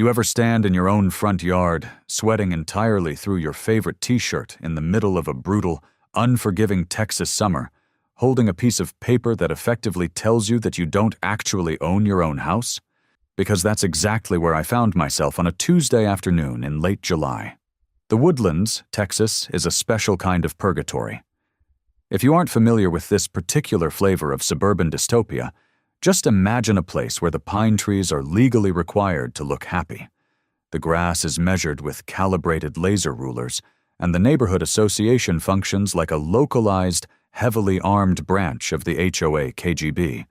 You ever stand in your own front yard, sweating entirely through your favorite t-shirt in the middle of a brutal, unforgiving Texas summer, holding a piece of paper that effectively tells you that you don't actually own your own house? Because that's exactly where I found myself on a Tuesday afternoon in late July. The Woodlands, Texas, is a special kind of purgatory. If you aren't familiar with this particular flavor of suburban dystopia, just imagine a place where the pine trees are legally required to look happy. The grass is measured with calibrated laser rulers, and the neighborhood association functions like a localized, heavily armed branch of the HOA KGB.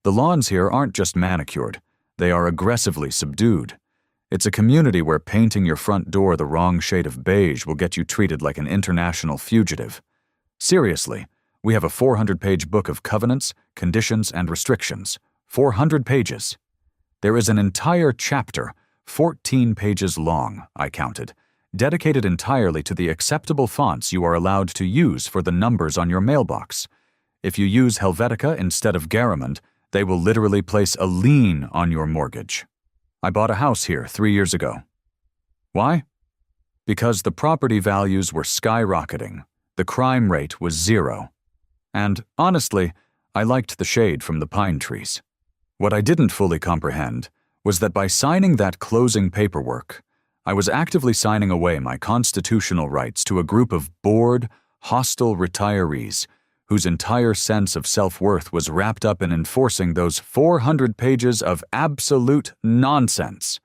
The lawns here aren't just manicured, they are aggressively subdued. It's a community where painting your front door the wrong shade of beige will get you treated like an international fugitive. Seriously, we have a 400-page book of covenants, conditions, and restrictions. 400 pages. There is an entire chapter, 14 pages long, I counted, dedicated entirely to the acceptable fonts you are allowed to use for the numbers on your mailbox. If you use Helvetica instead of Garamond, they will literally place a lien on your mortgage. I bought a house here 3 years ago. Why? Because the property values were skyrocketing. The crime rate was 0. And, honestly, I liked the shade from the pine trees. What I didn't fully comprehend was that by signing that closing paperwork, I was actively signing away my constitutional rights to a group of bored, hostile retirees whose entire sense of self-worth was wrapped up in enforcing those 400 pages of absolute nonsense.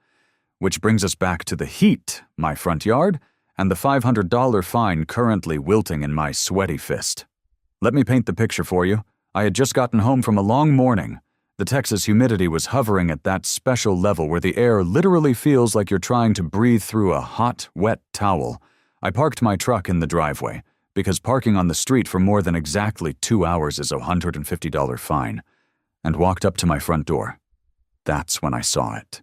Which brings us back to the heat, my front yard, and the $500 fine currently wilting in my sweaty fist. Let me paint the picture for you. I had just gotten home from a long morning. The Texas humidity was hovering at that special level where the air literally feels like you're trying to breathe through a hot, wet towel. I parked my truck in the driveway, because parking on the street for more than exactly 2 hours is a $150 fine, and walked up to my front door. That's when I saw it.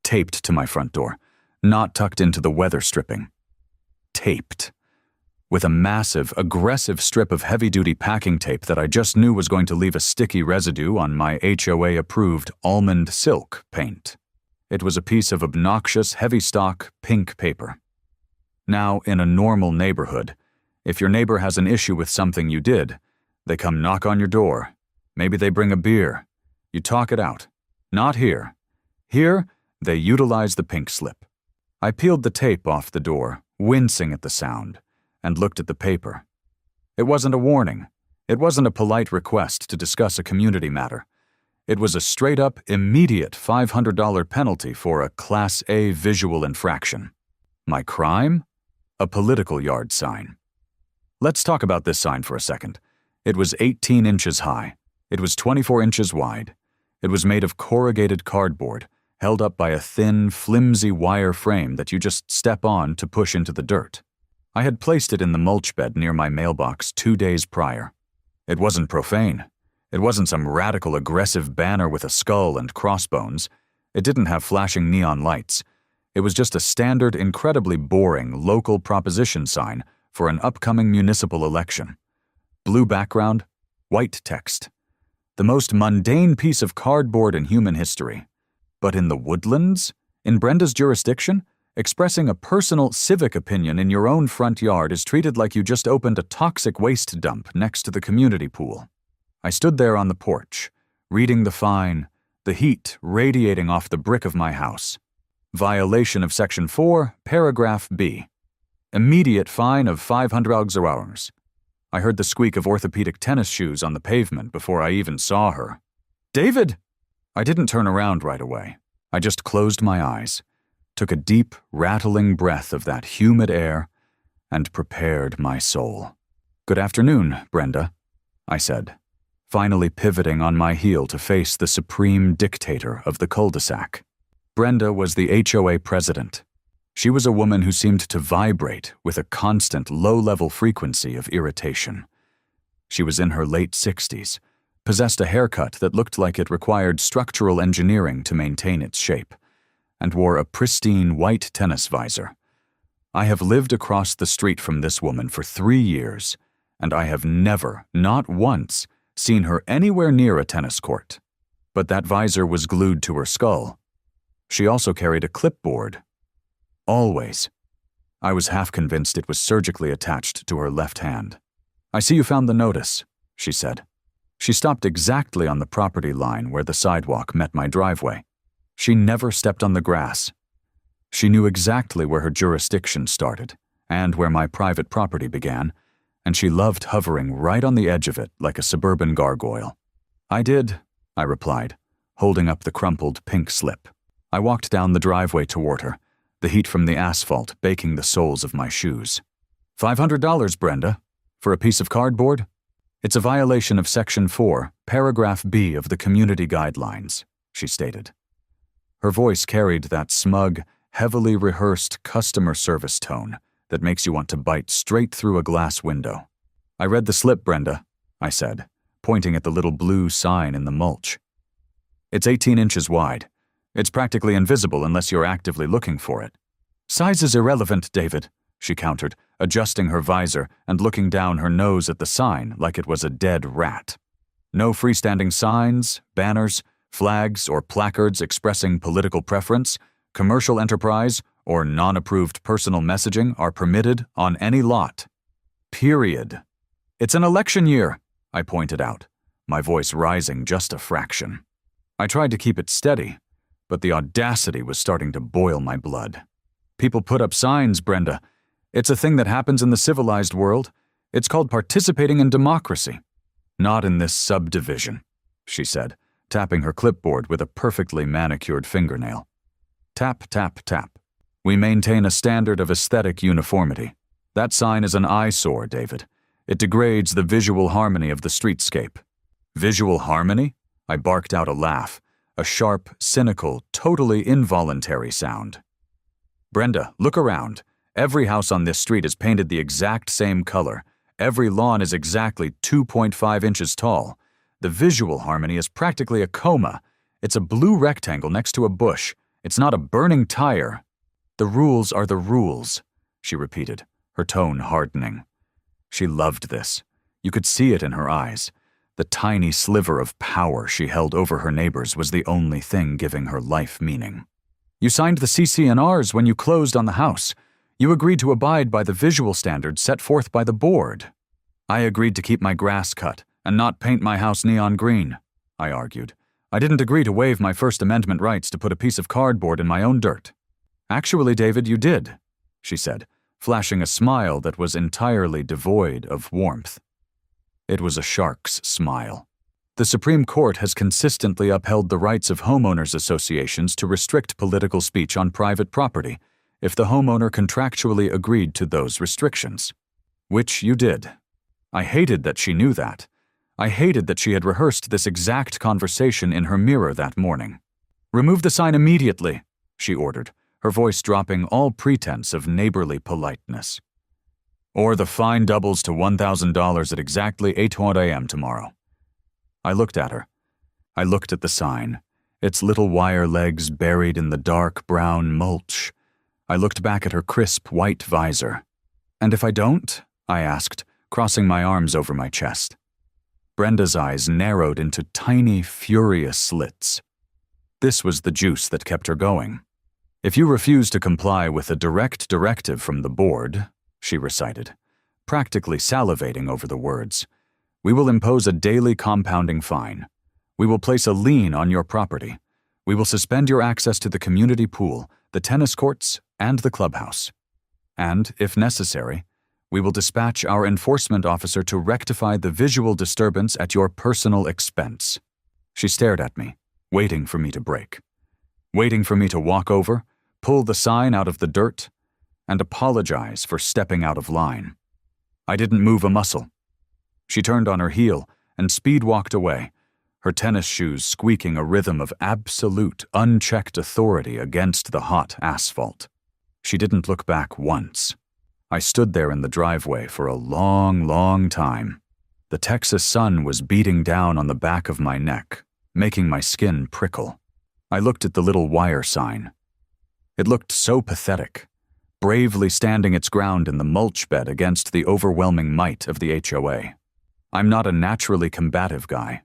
Taped to my front door, not tucked into the weather stripping. Taped. With a massive, aggressive strip of heavy-duty packing tape that I just knew was going to leave a sticky residue on my HOA-approved almond silk paint. It was a piece of obnoxious, heavy-stock, pink paper. Now, in a normal neighborhood, if your neighbor has an issue with something you did, they come knock on your door. Maybe they bring a beer. You talk it out. Not here. Here, they utilize the pink slip. I peeled the tape off the door, wincing at the sound, and looked at the paper. It wasn't a warning. It wasn't a polite request to discuss a community matter. It was a straight-up, immediate $500 penalty for a Class A visual infraction. My crime? A political yard sign. Let's talk about this sign for a second. It was 18 inches high. It was 24 inches wide. It was made of corrugated cardboard, held up by a thin, flimsy wire frame that you just step on to push into the dirt. I had placed it in the mulch bed near my mailbox 2 days prior. It wasn't profane. It wasn't some radical, aggressive banner with a skull and crossbones. It didn't have flashing neon lights. It was just a standard, incredibly boring local proposition sign for an upcoming municipal election. Blue background, white text. The most mundane piece of cardboard in human history. But in the Woodlands, in Brenda's jurisdiction, expressing a personal civic opinion in your own front yard is treated like you just opened a toxic waste dump next to the community pool. I stood there on the porch, reading the fine, the heat radiating off the brick of my house. Violation of Section 4, Paragraph B. Immediate fine of $500. I heard the squeak of orthopedic tennis shoes on the pavement before I even saw her. David! I didn't turn around right away. I just closed my eyes, took a deep, rattling breath of that humid air, and prepared my soul. Good afternoon, Brenda, I said, finally pivoting on my heel to face the supreme dictator of the cul-de-sac. Brenda was the HOA president. She was a woman who seemed to vibrate with a constant low-level frequency of irritation. She was in her late 60s, possessed a haircut that looked like it required structural engineering to maintain its shape, and wore a pristine white tennis visor. I have lived across the street from this woman for 3 years, and I have never, not once, seen her anywhere near a tennis court. But that visor was glued to her skull. She also carried a clipboard. Always. I was half convinced it was surgically attached to her left hand. "I see you found the notice," she said. She stopped exactly on the property line where the sidewalk met my driveway. She never stepped on the grass. She knew exactly where her jurisdiction started and where my private property began, and she loved hovering right on the edge of it like a suburban gargoyle. "I did," I replied, holding up the crumpled pink slip. I walked down the driveway toward her, the heat from the asphalt baking the soles of my shoes. $500, Brenda, for a piece of cardboard? It's a violation of Section 4, Paragraph B of the Community Guidelines, she stated. Her voice carried that smug, heavily rehearsed customer service tone that makes you want to bite straight through a glass window. "I read the slip, Brenda," I said, pointing at the little blue sign in the mulch. "It's 18 inches wide. It's practically invisible unless you're actively looking for it." "Size is irrelevant, David," she countered, adjusting her visor and looking down her nose at the sign like it was a dead rat. "No freestanding signs, banners, flags, or placards expressing political preference, commercial enterprise, or non-approved personal messaging are permitted on any lot. Period." "It's an election year," I pointed out, my voice rising just a fraction. I tried to keep it steady, but the audacity was starting to boil my blood. "People put up signs, Brenda. It's a thing that happens in the civilized world. It's called participating in democracy." "Not in this subdivision," she said, tapping her clipboard with a perfectly manicured fingernail. Tap, tap, tap. "We maintain a standard of aesthetic uniformity. That sign is an eyesore, David. It degrades the visual harmony of the streetscape." "Visual harmony?" I barked out a laugh, a sharp, cynical, totally involuntary sound. "Brenda, look around. Every house on this street is painted the exact same color. Every lawn is exactly 2.5 inches tall. The visual harmony is practically a coma. It's a blue rectangle next to a bush. It's not a burning tire." "The rules are the rules," she repeated, her tone hardening. She loved this. You could see it in her eyes. The tiny sliver of power she held over her neighbors was the only thing giving her life meaning. "You signed the CC&Rs when you closed on the house. You agreed to abide by the visual standards set forth by the board." "I agreed to keep my grass cut and not paint my house neon green," I argued. "I didn't agree to waive my First Amendment rights to put a piece of cardboard in my own dirt." "Actually, David, you did," she said, flashing a smile that was entirely devoid of warmth. It was a shark's smile. "The Supreme Court has consistently upheld the rights of homeowners associations to restrict political speech on private property if the homeowner contractually agreed to those restrictions. Which you did." I hated that she knew that. I hated that she had rehearsed this exact conversation in her mirror that morning. "Remove the sign immediately," she ordered, her voice dropping all pretense of neighborly politeness. "Or the fine doubles to $1,000 at exactly 8:20 a.m. tomorrow." I looked at her. I looked at the sign, its little wire legs buried in the dark brown mulch. I looked back at her crisp white visor. "And if I don't?" I asked, crossing my arms over my chest. Brenda's eyes narrowed into tiny, furious slits. This was the juice that kept her going. "If you refuse to comply with a direct directive from the board," she recited, practically salivating over the words, "we will impose a daily compounding fine. We will place a lien on your property. We will suspend your access to the community pool, the tennis courts, and the clubhouse. And, if necessary, we will dispatch our enforcement officer to rectify the visual disturbance at your personal expense." She stared at me, waiting for me to break. Waiting for me to walk over, pull the sign out of the dirt, and apologize for stepping out of line. I didn't move a muscle. She turned on her heel and speed-walked away, her tennis shoes squeaking a rhythm of absolute, unchecked authority against the hot asphalt. She didn't look back once. I stood there in the driveway for a long, long time. The Texas sun was beating down on the back of my neck, making my skin prickle. I looked at the little wire sign. It looked so pathetic, bravely standing its ground in the mulch bed against the overwhelming might of the HOA. I'm not a naturally combative guy.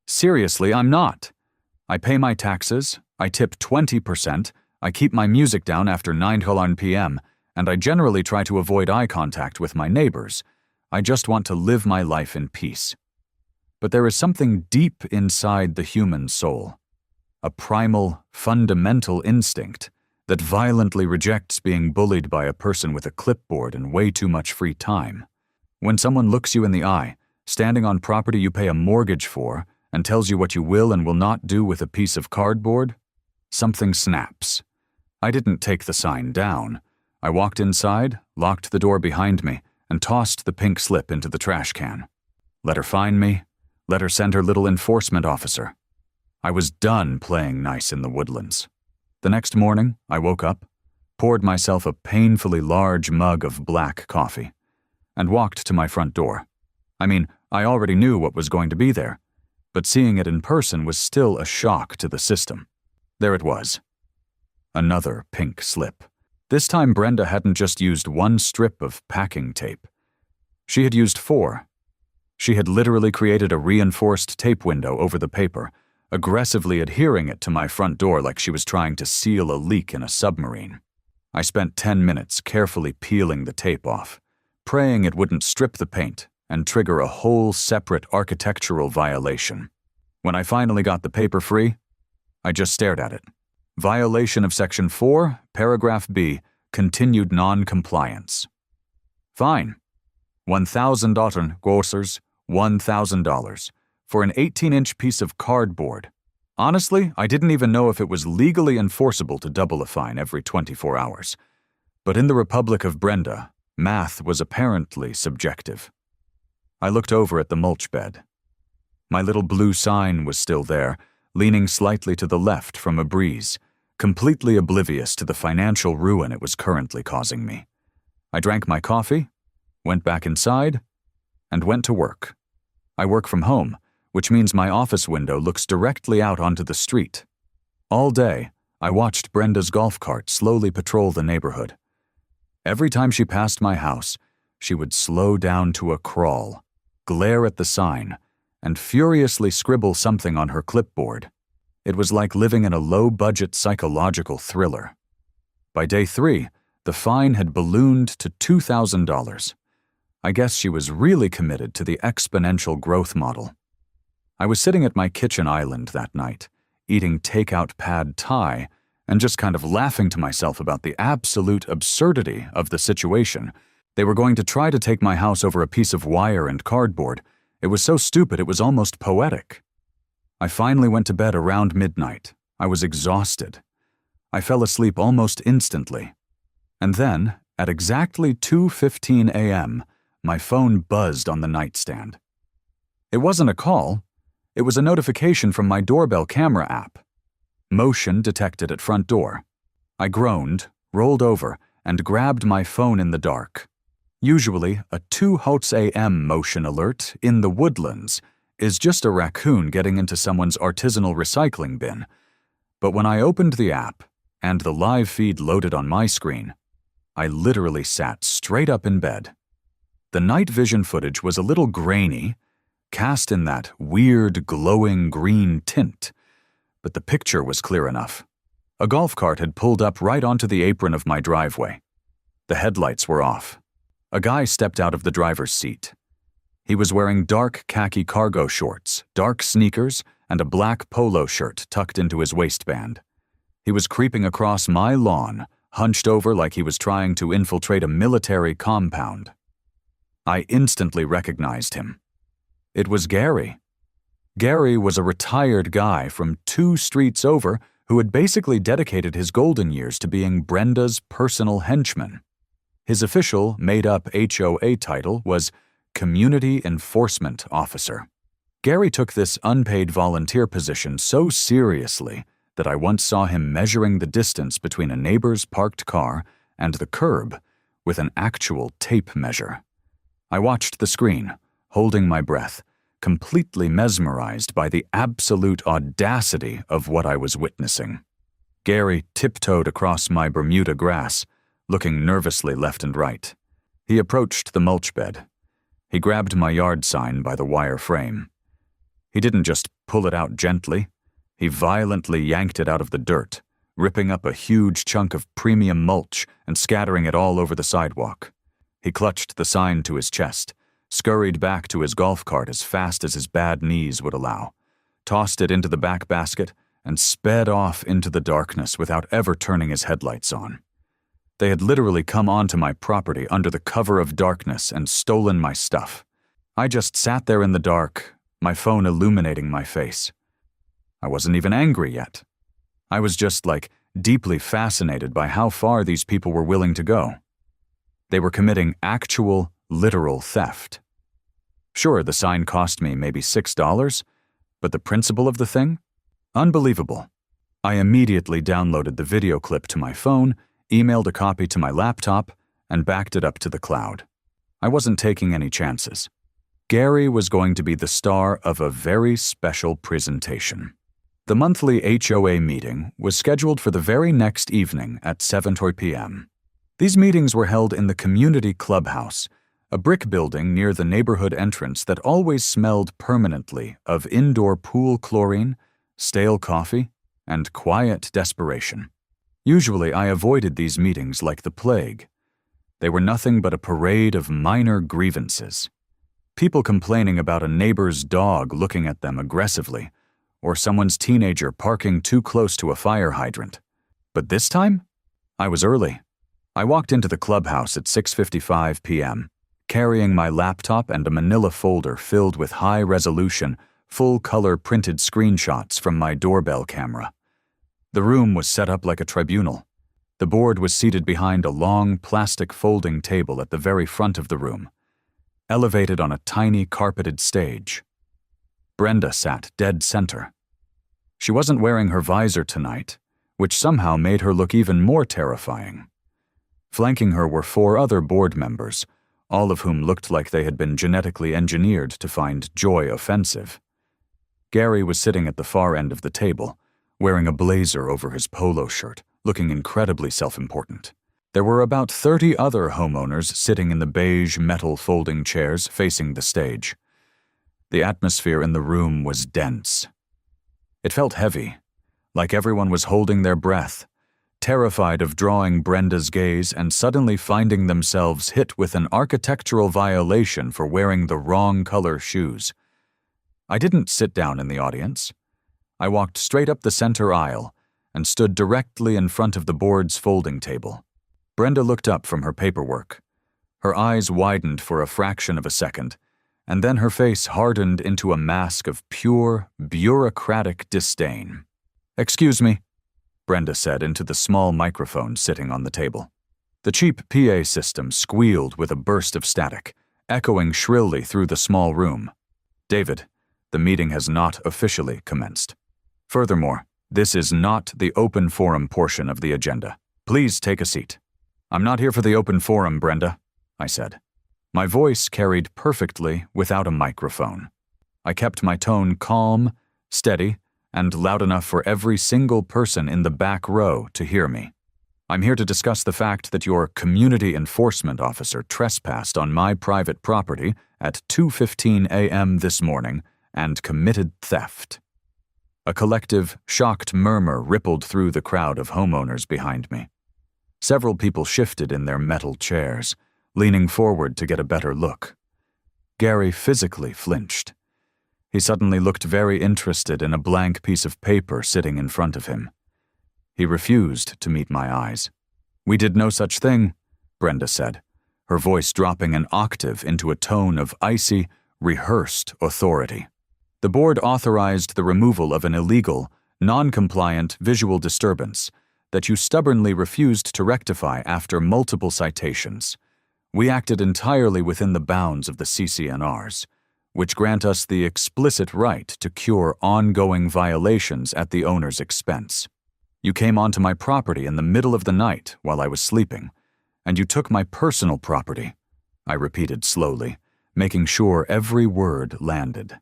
Seriously, I'm not. I pay my taxes, I tip 20%, I keep my music down after 9 p.m., and I generally try to avoid eye contact with my neighbors. I just want to live my life in peace. But there is something deep inside the human soul, a primal, fundamental instinct that violently rejects being bullied by a person with a clipboard and way too much free time. When someone looks you in the eye, standing on property you pay a mortgage for, and tells you what you will and will not do with a piece of cardboard, something snaps. I didn't take the sign down. I walked inside, locked the door behind me, and tossed the pink slip into the trash can. Let her find me. Let her send her little enforcement officer. I was done playing nice in the woodlands. The next morning, I woke up, poured myself a painfully large mug of black coffee, and walked to my front door. I mean, I already knew what was going to be there, but seeing it in person was still a shock to the system. There it was. Another pink slip. This time Brenda hadn't just used one strip of packing tape. She had used 4. She had literally created a reinforced tape window over the paper, aggressively adhering it to my front door like she was trying to seal a leak in a submarine. I spent 10 minutes carefully peeling the tape off, praying it wouldn't strip the paint and trigger a whole separate architectural violation. When I finally got the paper free, I just stared at it. Violation of Section 4, Paragraph B, continued non-compliance. Fine. 1,000 grossers, $1,000, for an 18-inch piece of cardboard. Honestly, I didn't even know if it was legally enforceable to double a fine every 24 hours. But in the Republic of Brenda, math was apparently subjective. I looked over at the mulch bed. My little blue sign was still there, leaning slightly to the left from a breeze, completely oblivious to the financial ruin it was currently causing me. I drank my coffee, went back inside, and went to work. I work from home, which means my office window looks directly out onto the street. All day, I watched Brenda's golf cart slowly patrol the neighborhood. Every time she passed my house, she would slow down to a crawl, glare at the sign, and furiously scribble something on her clipboard. It was like living in a low-budget psychological thriller. By day 3, the fine had ballooned to $2,000. I guess she was really committed to the exponential growth model. I was sitting at my kitchen island that night, eating takeout pad thai, and just kind of laughing to myself about the absolute absurdity of the situation. They were going to try to take my house over a piece of wire and cardboard. It was so stupid it was almost poetic. I finally went to bed around midnight. I was exhausted. I fell asleep almost instantly. And then, at exactly 2:15 a.m., my phone buzzed on the nightstand. It wasn't a call. It was a notification from my doorbell camera app. Motion detected at front door. I groaned, rolled over, and grabbed my phone in the dark. Usually, a 2 a.m. motion alert in the woodlands is just a raccoon getting into someone's artisanal recycling bin. But when I opened the app, and the live feed loaded on my screen, I literally sat straight up in bed. The night vision footage was a little grainy, cast in that weird glowing green tint, but the picture was clear enough. A golf cart had pulled up right onto the apron of my driveway. The headlights were off. A guy stepped out of the driver's seat. He was wearing dark khaki cargo shorts, dark sneakers, and a black polo shirt tucked into his waistband. He was creeping across my lawn, hunched over like he was trying to infiltrate a military compound. I instantly recognized him. It was Gary. Gary was a retired guy from 2 streets over who had basically dedicated his golden years to being Brenda's personal henchman. His official, made-up HOA title was Community Enforcement Officer. Gary took this unpaid volunteer position so seriously that I once saw him measuring the distance between a neighbor's parked car and the curb with an actual tape measure. I watched the screen, holding my breath, completely mesmerized by the absolute audacity of what I was witnessing. Gary tiptoed across my Bermuda grass, looking nervously left and right. He approached the mulch bed. He grabbed my yard sign by the wire frame. He didn't just pull it out gently. He violently yanked it out of the dirt, ripping up a huge chunk of premium mulch and scattering it all over the sidewalk. He clutched the sign to his chest, scurried back to his golf cart as fast as his bad knees would allow, tossed it into the back basket, and sped off into the darkness without ever turning his headlights on. They had literally come onto my property under the cover of darkness and stolen my stuff. I just sat there in the dark, my phone illuminating my face. I wasn't even angry yet. I was just, deeply fascinated by how far these people were willing to go. They were committing actual, literal theft. Sure, the sign cost me maybe $6, but the principle of the thing? Unbelievable. I immediately downloaded the video clip to my phone, emailed a copy to my laptop, and backed it up to the cloud. I wasn't taking any chances. Gary was going to be the star of a very special presentation. The monthly HOA meeting was scheduled for the very next evening at 7:30 p.m. These meetings were held in the community clubhouse, a brick building near the neighborhood entrance that always smelled permanently of indoor pool chlorine, stale coffee, and quiet desperation. Usually I avoided these meetings like the plague. They were nothing but a parade of minor grievances. People complaining about a neighbor's dog looking at them aggressively, or someone's teenager parking too close to a fire hydrant. But this time, I was early. I walked into the clubhouse at 6:55 p.m., carrying my laptop and a manila folder filled with high-resolution, full-color printed screenshots from my doorbell camera. The room was set up like a tribunal. The board was seated behind a long plastic folding table at the very front of the room, elevated on a tiny carpeted stage. Brenda sat dead center. She wasn't wearing her visor tonight, which somehow made her look even more terrifying. Flanking her were 4 other board members, all of whom looked like they had been genetically engineered to find joy offensive. Gary was sitting at the far end of the table, wearing a blazer over his polo shirt, looking incredibly self-important. There were about 30 other homeowners sitting in the beige metal folding chairs facing the stage. The atmosphere in the room was dense. It felt heavy, like everyone was holding their breath, terrified of drawing Brenda's gaze and suddenly finding themselves hit with an architectural violation for wearing the wrong color shoes. I didn't sit down in the audience. I walked straight up the center aisle and stood directly in front of the board's folding table. Brenda looked up from her paperwork. Her eyes widened for a fraction of a second, and then her face hardened into a mask of pure, bureaucratic disdain. "Excuse me," Brenda said into the small microphone sitting on the table. The cheap PA system squealed with a burst of static, echoing shrilly through the small room. "David, the meeting has not officially commenced. Furthermore, this is not the open forum portion of the agenda. Please take a seat." "I'm not here for the open forum, Brenda," I said. My voice carried perfectly without a microphone. I kept my tone calm, steady, and loud enough for every single person in the back row to hear me. "I'm here to discuss the fact that your community enforcement officer trespassed on my private property at 2:15 a.m. this morning and committed theft." A collective, shocked murmur rippled through the crowd of homeowners behind me. Several people shifted in their metal chairs, leaning forward to get a better look. Gary physically flinched. He suddenly looked very interested in a blank piece of paper sitting in front of him. He refused to meet my eyes. "We did no such thing," Brenda said, her voice dropping an octave into a tone of icy, rehearsed authority. "The board authorized the removal of an illegal, non-compliant visual disturbance that you stubbornly refused to rectify after multiple citations. We acted entirely within the bounds of the CCNRs, which grant us the explicit right to cure ongoing violations at the owner's expense. You came onto my property in the middle of the night while I was sleeping, and you took my personal property," I repeated slowly, making sure every word landed.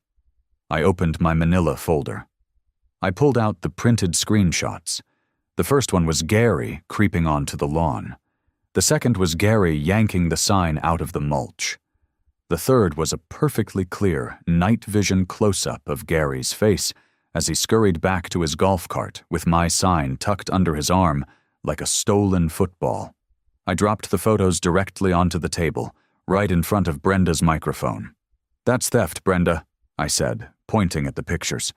I opened my manila folder. I pulled out the printed screenshots. The first one was Gary creeping onto the lawn. The second was Gary yanking the sign out of the mulch. The third was a perfectly clear night vision close-up of Gary's face as he scurried back to his golf cart with my sign tucked under his arm like a stolen football. I dropped the photos directly onto the table, right in front of Brenda's microphone. "That's theft, Brenda," I said, pointing at the pictures.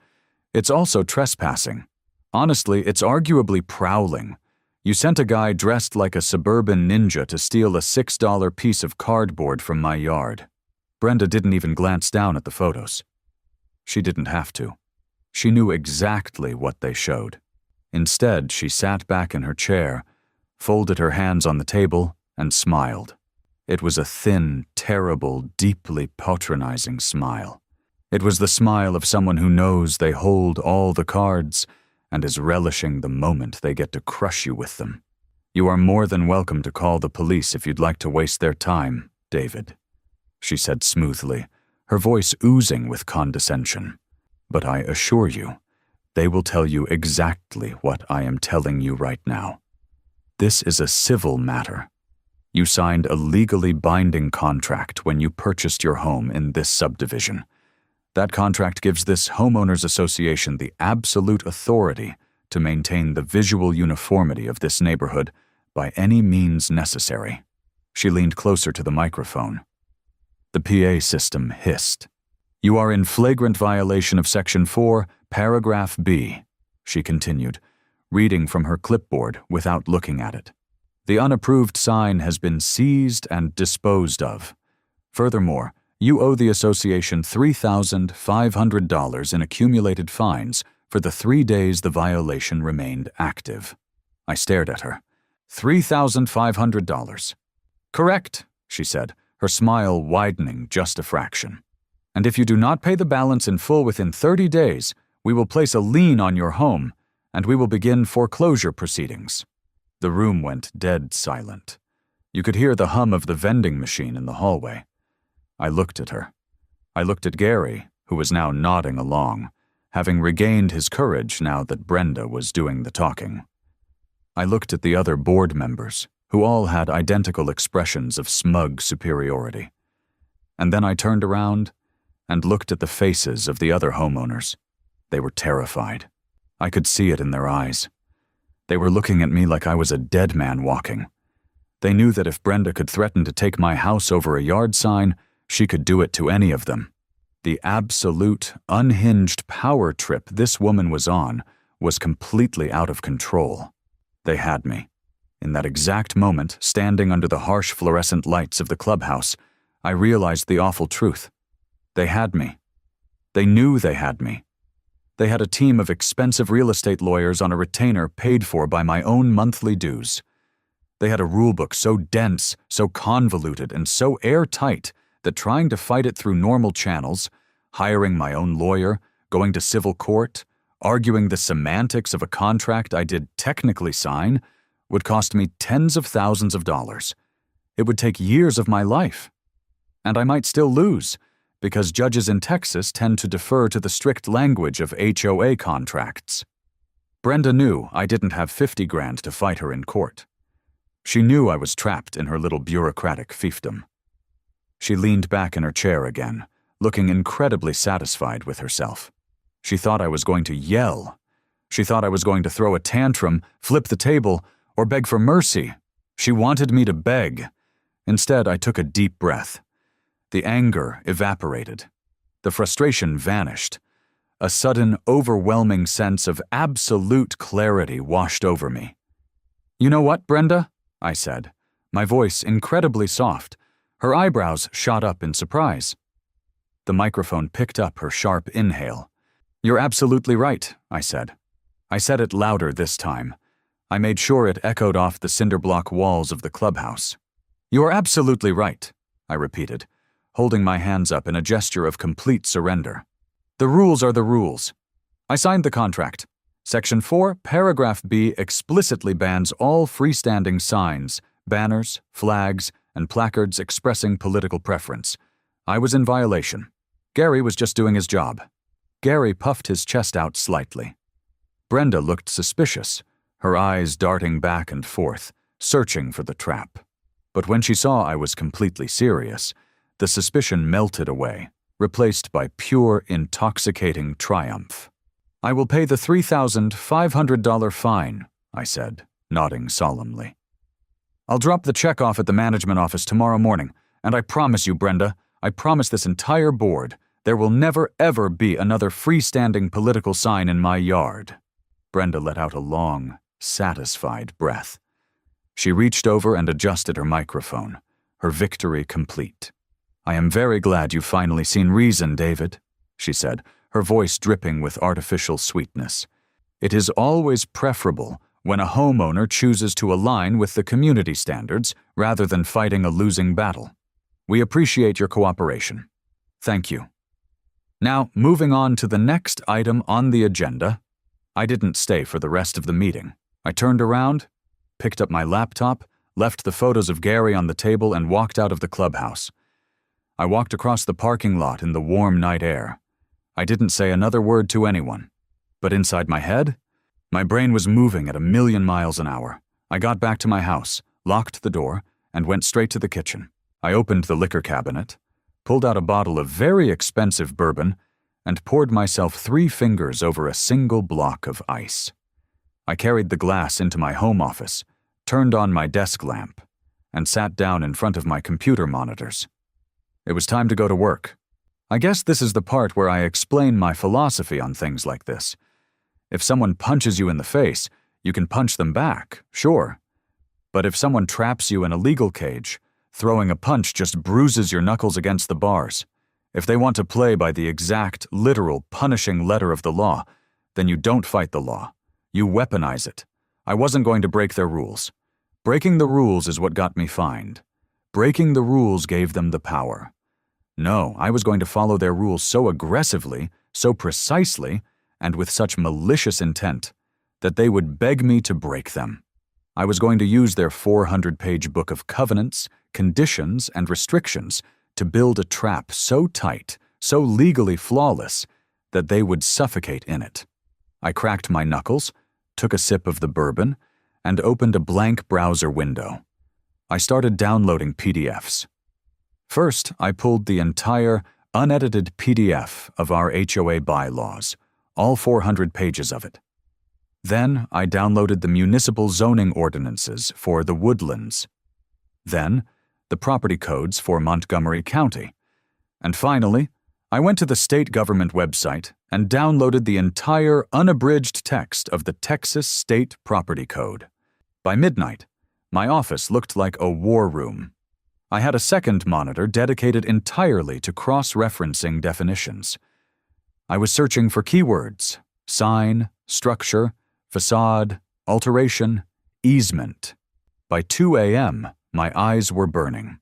"It's also trespassing. Honestly, it's arguably prowling. You sent a guy dressed like a suburban ninja to steal a $6 piece of cardboard from my yard." Brenda didn't even glance down at the photos. She didn't have to. She knew exactly what they showed. Instead, she sat back in her chair, folded her hands on the table, and smiled. It was a thin, terrible, deeply patronizing smile. It was the smile of someone who knows they hold all the cards and is relishing the moment they get to crush you with them. "You are more than welcome to call the police if you'd like to waste their time, David," she said smoothly, her voice oozing with condescension. "But I assure you, they will tell you exactly what I am telling you right now. This is a civil matter. You signed a legally binding contract when you purchased your home in this subdivision. That contract gives this homeowners association the absolute authority to maintain the visual uniformity of this neighborhood by any means necessary." She leaned closer to the microphone. The PA system hissed. "You are in flagrant violation of Section 4, Paragraph B," she continued, reading from her clipboard without looking at it. "The unapproved sign has been seized and disposed of. Furthermore, you owe the association $3,500 in accumulated fines for the 3 days the violation remained active." I stared at her. $3,500. "Correct," she said, her smile widening just a fraction. "And if you do not pay the balance in full within 30 days, we will place a lien on your home, and we will begin foreclosure proceedings." The room went dead silent. You could hear the hum of the vending machine in the hallway. I looked at her. I looked at Gary, who was now nodding along, having regained his courage now that Brenda was doing the talking. I looked at the other board members, who all had identical expressions of smug superiority. And then I turned around and looked at the faces of the other homeowners. They were terrified. I could see it in their eyes. They were looking at me like I was a dead man walking. They knew that if Brenda could threaten to take my house over a yard sign, she could do it to any of them. The absolute, unhinged power trip this woman was on was completely out of control. They had me. In that exact moment, standing under the harsh fluorescent lights of the clubhouse, I realized the awful truth. They had me. They knew they had me. They had a team of expensive real estate lawyers on a retainer paid for by my own monthly dues. They had a rulebook so dense, so convoluted, and so airtight that trying to fight it through normal channels, hiring my own lawyer, going to civil court, arguing the semantics of a contract I did technically sign, would cost me tens of thousands of dollars. It would take years of my life. And I might still lose, because judges in Texas tend to defer to the strict language of HOA contracts. Brenda knew I didn't have 50 grand to fight her in court. She knew I was trapped in her little bureaucratic fiefdom. She leaned back in her chair again, looking incredibly satisfied with herself. She thought I was going to yell. She thought I was going to throw a tantrum, flip the table, or beg for mercy. She wanted me to beg. Instead, I took a deep breath. The anger evaporated. The frustration vanished. A sudden, overwhelming sense of absolute clarity washed over me. "You know what, Brenda?" I said, my voice incredibly soft. Her eyebrows shot up in surprise. The microphone picked up her sharp inhale. "You're absolutely right," I said. I said it louder this time. I made sure it echoed off the cinderblock walls of the clubhouse. "You are absolutely right," I repeated, holding my hands up in a gesture of complete surrender. "The rules are the rules. I signed the contract. Section 4, Paragraph B explicitly bans all freestanding signs, banners, flags, and placards expressing political preference. I was in violation. Gary was just doing his job." Gary puffed his chest out slightly. Brenda looked suspicious, her eyes darting back and forth, searching for the trap. But when she saw I was completely serious, the suspicion melted away, replaced by pure, intoxicating triumph. I will pay the $3,500 fine, I said, nodding solemnly. I'll drop the check off at the management office tomorrow morning, and I promise you, Brenda, I promise this entire board, there will never ever be another freestanding political sign in my yard. Brenda let out a long, satisfied breath. She reached over and adjusted her microphone, her victory complete. I am very glad you've finally seen reason, David, she said, her voice dripping with artificial sweetness. It is always preferable when a homeowner chooses to align with the community standards rather than fighting a losing battle. We appreciate your cooperation. Thank you. Now, moving on to the next item on the agenda. I didn't stay for the rest of the meeting. I turned around, picked up my laptop, left the photos of Gary on the table, and walked out of the clubhouse. I walked across the parking lot in the warm night air. I didn't say another word to anyone. But inside my head, my brain was moving at 1,000,000 miles an hour. I got back to my house, locked the door, and went straight to the kitchen. I opened the liquor cabinet, pulled out a bottle of very expensive bourbon, and poured myself 3 fingers over a single block of ice. I carried the glass into my home office, turned on my desk lamp, and sat down in front of my computer monitors. It was time to go to work. I guess this is the part where I explain my philosophy on things like this. If someone punches you in the face, you can punch them back, sure. But if someone traps you in a legal cage, throwing a punch just bruises your knuckles against the bars. If they want to play by the exact, literal, punishing letter of the law, then you don't fight the law. You weaponize it. I wasn't going to break their rules. Breaking the rules is what got me fined. Breaking the rules gave them the power. No, I was going to follow their rules so aggressively, so precisely, and with such malicious intent, that they would beg me to break them. I was going to use their 400-page book of covenants, conditions, and restrictions to build a trap so tight, so legally flawless, that they would suffocate in it. I cracked my knuckles, took a sip of the bourbon, and opened a blank browser window. I started downloading PDFs. First, I pulled the entire, unedited PDF of our HOA bylaws, all 400 pages of it. Then, I downloaded the municipal zoning ordinances for the Woodlands. Then, the property codes for Montgomery County. And finally, I went to the state government website and downloaded the entire unabridged text of the Texas State Property Code. By midnight, my office looked like a war room. I had a second monitor dedicated entirely to cross-referencing definitions. I was searching for keywords: sign, structure, facade, alteration, easement. By 2 a.m., my eyes were burning.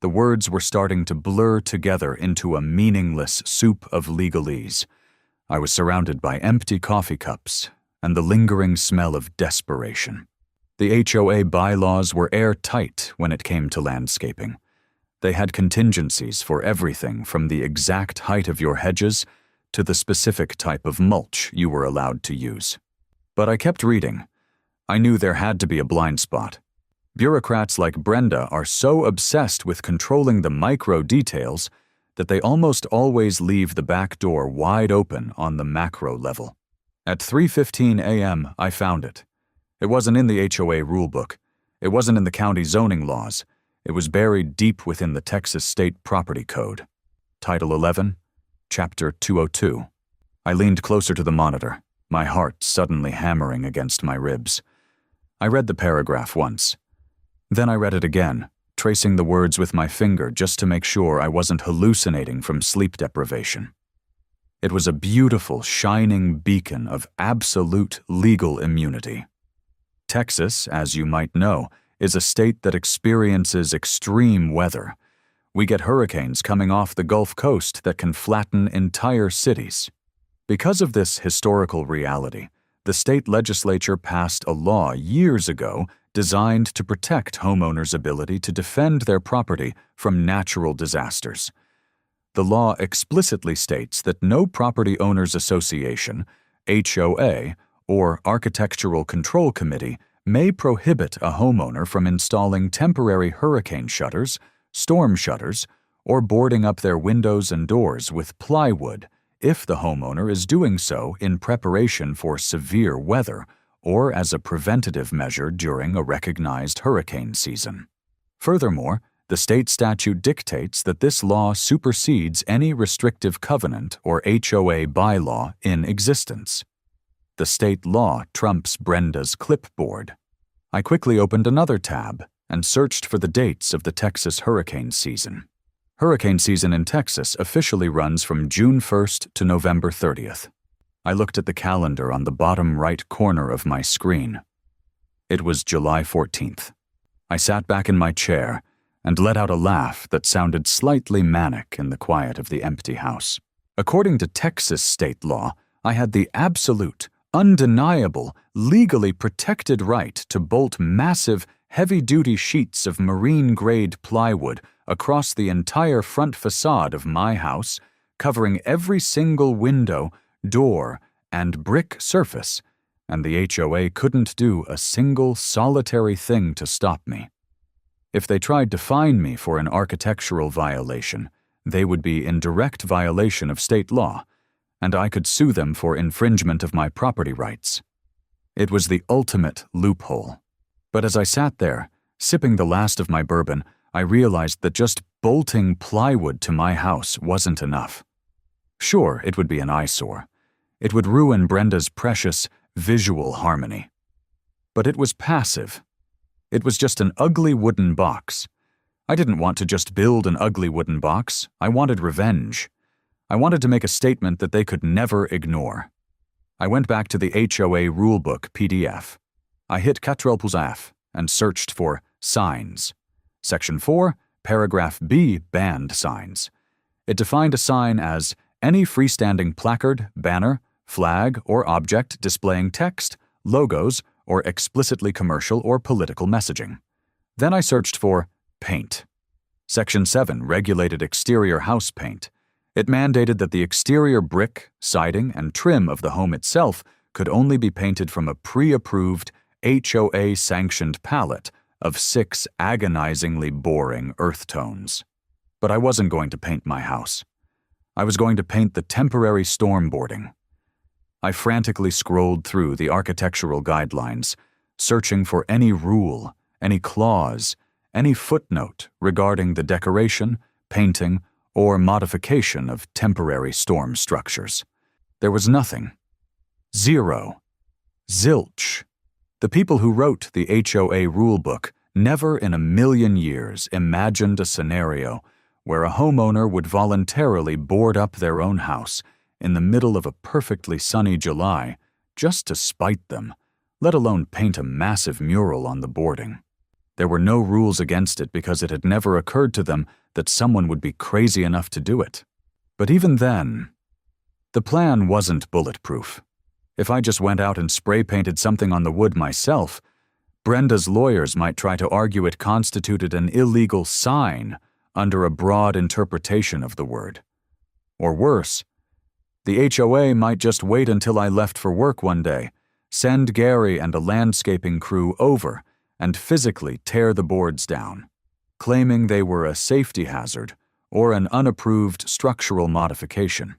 The words were starting to blur together into a meaningless soup of legalese. I was surrounded by empty coffee cups and the lingering smell of desperation. The HOA bylaws were airtight when it came to landscaping. They had contingencies for everything from the exact height of your hedges to the specific type of mulch you were allowed to use. But I kept reading. I knew there had to be a blind spot. Bureaucrats like Brenda are so obsessed with controlling the micro details that they almost always leave the back door wide open on the macro level. At 3:15 a.m., I found it. It wasn't in the HOA rulebook. It wasn't in the county zoning laws. It was buried deep within the Texas State Property Code. Title 11, Chapter 202. I leaned closer to the monitor, my heart suddenly hammering against my ribs. I read the paragraph once. Then I read it again, tracing the words with my finger just to make sure I wasn't hallucinating from sleep deprivation. It was a beautiful, shining beacon of absolute legal immunity. Texas, as you might know, is a state that experiences extreme weather. We get hurricanes coming off the Gulf Coast that can flatten entire cities. Because of this historical reality, the state legislature passed a law years ago designed to protect homeowners' ability to defend their property from natural disasters. The law explicitly states that no property owners association, HOA, or Architectural Control Committee may prohibit a homeowner from installing temporary hurricane shutters, storm shutters, or boarding up their windows and doors with plywood if the homeowner is doing so in preparation for severe weather or as a preventative measure during a recognized hurricane season. Furthermore, the state statute dictates that this law supersedes any restrictive covenant or HOA bylaw in existence. The state law trumps Brenda's clipboard. I quickly opened another tab and searched for the dates of the Texas hurricane season. Hurricane season in Texas officially runs from June 1st to November 30th. I looked at the calendar on the bottom right corner of my screen. It was July 14th. I sat back in my chair and let out a laugh that sounded slightly manic in the quiet of the empty house. According to Texas state law, I had the absolute, undeniable, legally protected right to bolt massive, heavy-duty sheets of marine-grade plywood across the entire front facade of my house, covering every single window, door, and brick surface, and the HOA couldn't do a single solitary thing to stop me. If they tried to fine me for an architectural violation, they would be in direct violation of state law, and I could sue them for infringement of my property rights. It was the ultimate loophole. But as I sat there, sipping the last of my bourbon, I realized that just bolting plywood to my house wasn't enough. Sure, it would be an eyesore. It would ruin Brenda's precious visual harmony. But it was passive. It was just an ugly wooden box. I didn't want to just build an ugly wooden box. I wanted revenge. I wanted to make a statement that they could never ignore. I went back to the HOA rulebook PDF. I hit Ctrl+ F and searched for signs. Section 4, paragraph B, banned signs. It defined a sign as any freestanding placard, banner, flag, or object displaying text, logos, or explicitly commercial or political messaging. Then I searched for paint. Section 7 regulated exterior house paint. It mandated that the exterior brick, siding, and trim of the home itself could only be painted from a pre-approved, HOA-sanctioned palette of 6 agonizingly boring earth tones. But I wasn't going to paint my house. I was going to paint the temporary storm boarding. I frantically scrolled through the architectural guidelines, searching for any rule, any clause, any footnote regarding the decoration, painting, or modification of temporary storm structures. There was nothing. Zero. Zilch. The people who wrote the HOA rulebook never in a million years imagined a scenario where a homeowner would voluntarily board up their own house in the middle of a perfectly sunny July just to spite them, let alone paint a massive mural on the boarding. There were no rules against it because it had never occurred to them that someone would be crazy enough to do it. But even then, the plan wasn't bulletproof. If I just went out and spray-painted something on the wood myself, Brenda's lawyers might try to argue it constituted an illegal sign under a broad interpretation of the word. Or worse, the HOA might just wait until I left for work one day, send Gary and a landscaping crew over, and physically tear the boards down, claiming they were a safety hazard or an unapproved structural modification,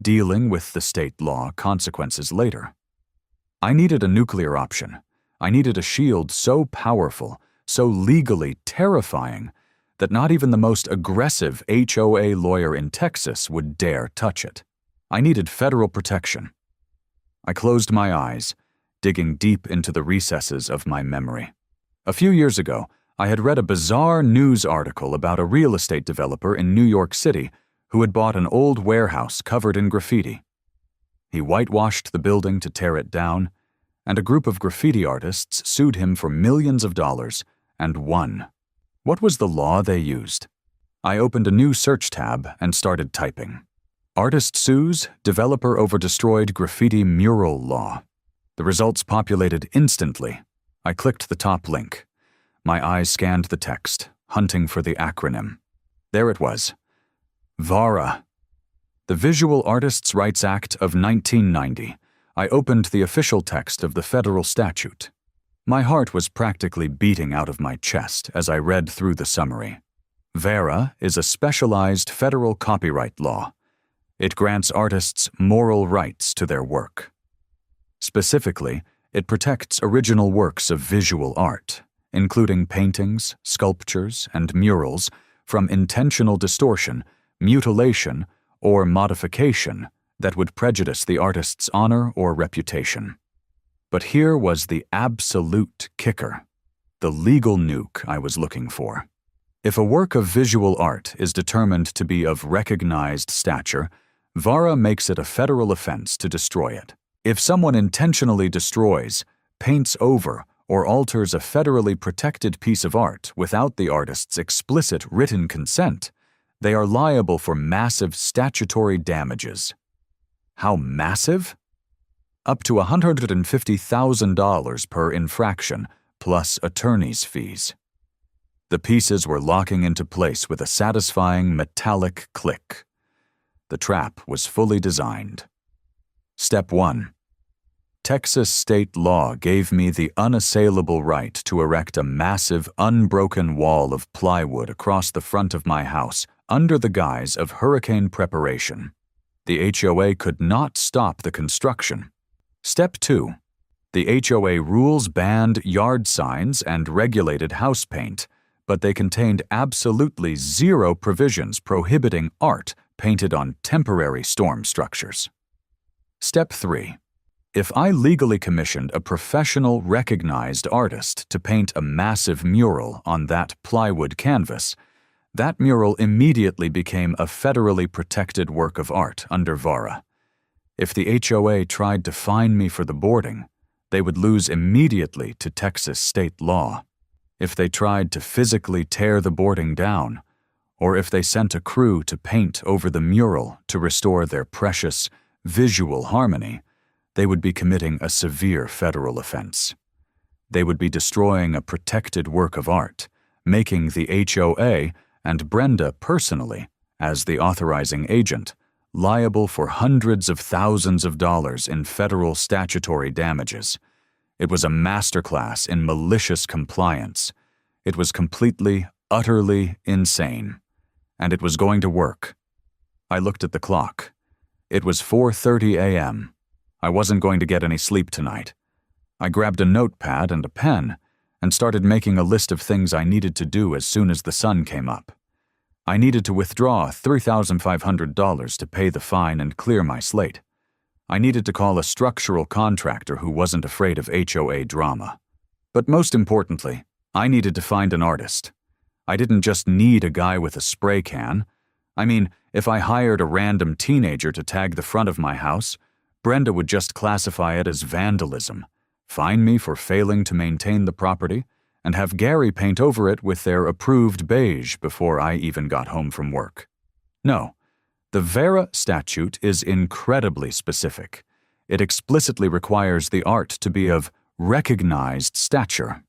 dealing with the state law consequences later. I needed a nuclear option. I needed a shield so powerful, so legally terrifying, that not even the most aggressive HOA lawyer in Texas would dare touch it. I needed federal protection. I closed my eyes, digging deep into the recesses of my memory. A few years ago, I had read a bizarre news article about a real estate developer in New York City who had bought an old warehouse covered in graffiti. He whitewashed the building to tear it down, and a group of graffiti artists sued him for millions of dollars and won. What was the law they used? I opened a new search tab and started typing. Artist sues, developer over destroyed graffiti mural law. The results populated instantly. I clicked the top link. My eyes scanned the text, hunting for the acronym. There it was. VARA. The Visual Artists' Rights Act of 1990. I opened the official text of the federal statute. My heart was practically beating out of my chest as I read through the summary. VARA is a specialized federal copyright law. It grants artists moral rights to their work. Specifically, it protects original works of visual art, including paintings, sculptures, and murals, from intentional distortion, mutilation, or modification that would prejudice the artist's honor or reputation. But here was the absolute kicker, the legal nuke I was looking for. If a work of visual art is determined to be of recognized stature, VARA makes it a federal offense to destroy it. If someone intentionally destroys, paints over, or alters a federally protected piece of art without the artist's explicit written consent, they are liable for massive statutory damages. How massive? Up to $150,000 per infraction, plus attorney's fees. The pieces were locking into place with a satisfying metallic click. The trap was fully designed. Step 1. Texas state law gave me the unassailable right to erect a massive, unbroken wall of plywood across the front of my house under the guise of hurricane preparation. The HOA could not stop the construction. Step 2. The HOA rules banned yard signs and regulated house paint, but they contained absolutely zero provisions prohibiting art painted on temporary storm structures. Step 3. If I legally commissioned a professional, recognized artist to paint a massive mural on that plywood canvas, that mural immediately became a federally protected work of art under VARA. If the HOA tried to fine me for the boarding, they would lose immediately to Texas state law. If they tried to physically tear the boarding down, or if they sent a crew to paint over the mural to restore their precious visual harmony, they would be committing a severe federal offense. They would be destroying a protected work of art, making the HOA and Brenda personally, as the authorizing agent, liable for hundreds of thousands of dollars in federal statutory damages. It was a masterclass in malicious compliance. It was completely, utterly insane. And it was going to work. I looked at the clock. It was 4:30 a.m. I wasn't going to get any sleep tonight. I grabbed a notepad and a pen and started making a list of things I needed to do as soon as the sun came up. I needed to withdraw $3,500 to pay the fine and clear my slate. I needed to call a structural contractor who wasn't afraid of HOA drama. But most importantly, I needed to find an artist. I didn't just need a guy with a spray can. I mean, if I hired a random teenager to tag the front of my house, Brenda would just classify it as vandalism, fine me for failing to maintain the property, and have Gary paint over it with their approved beige before I even got home from work. No, the VARA statute is incredibly specific. It explicitly requires the art to be of recognized stature.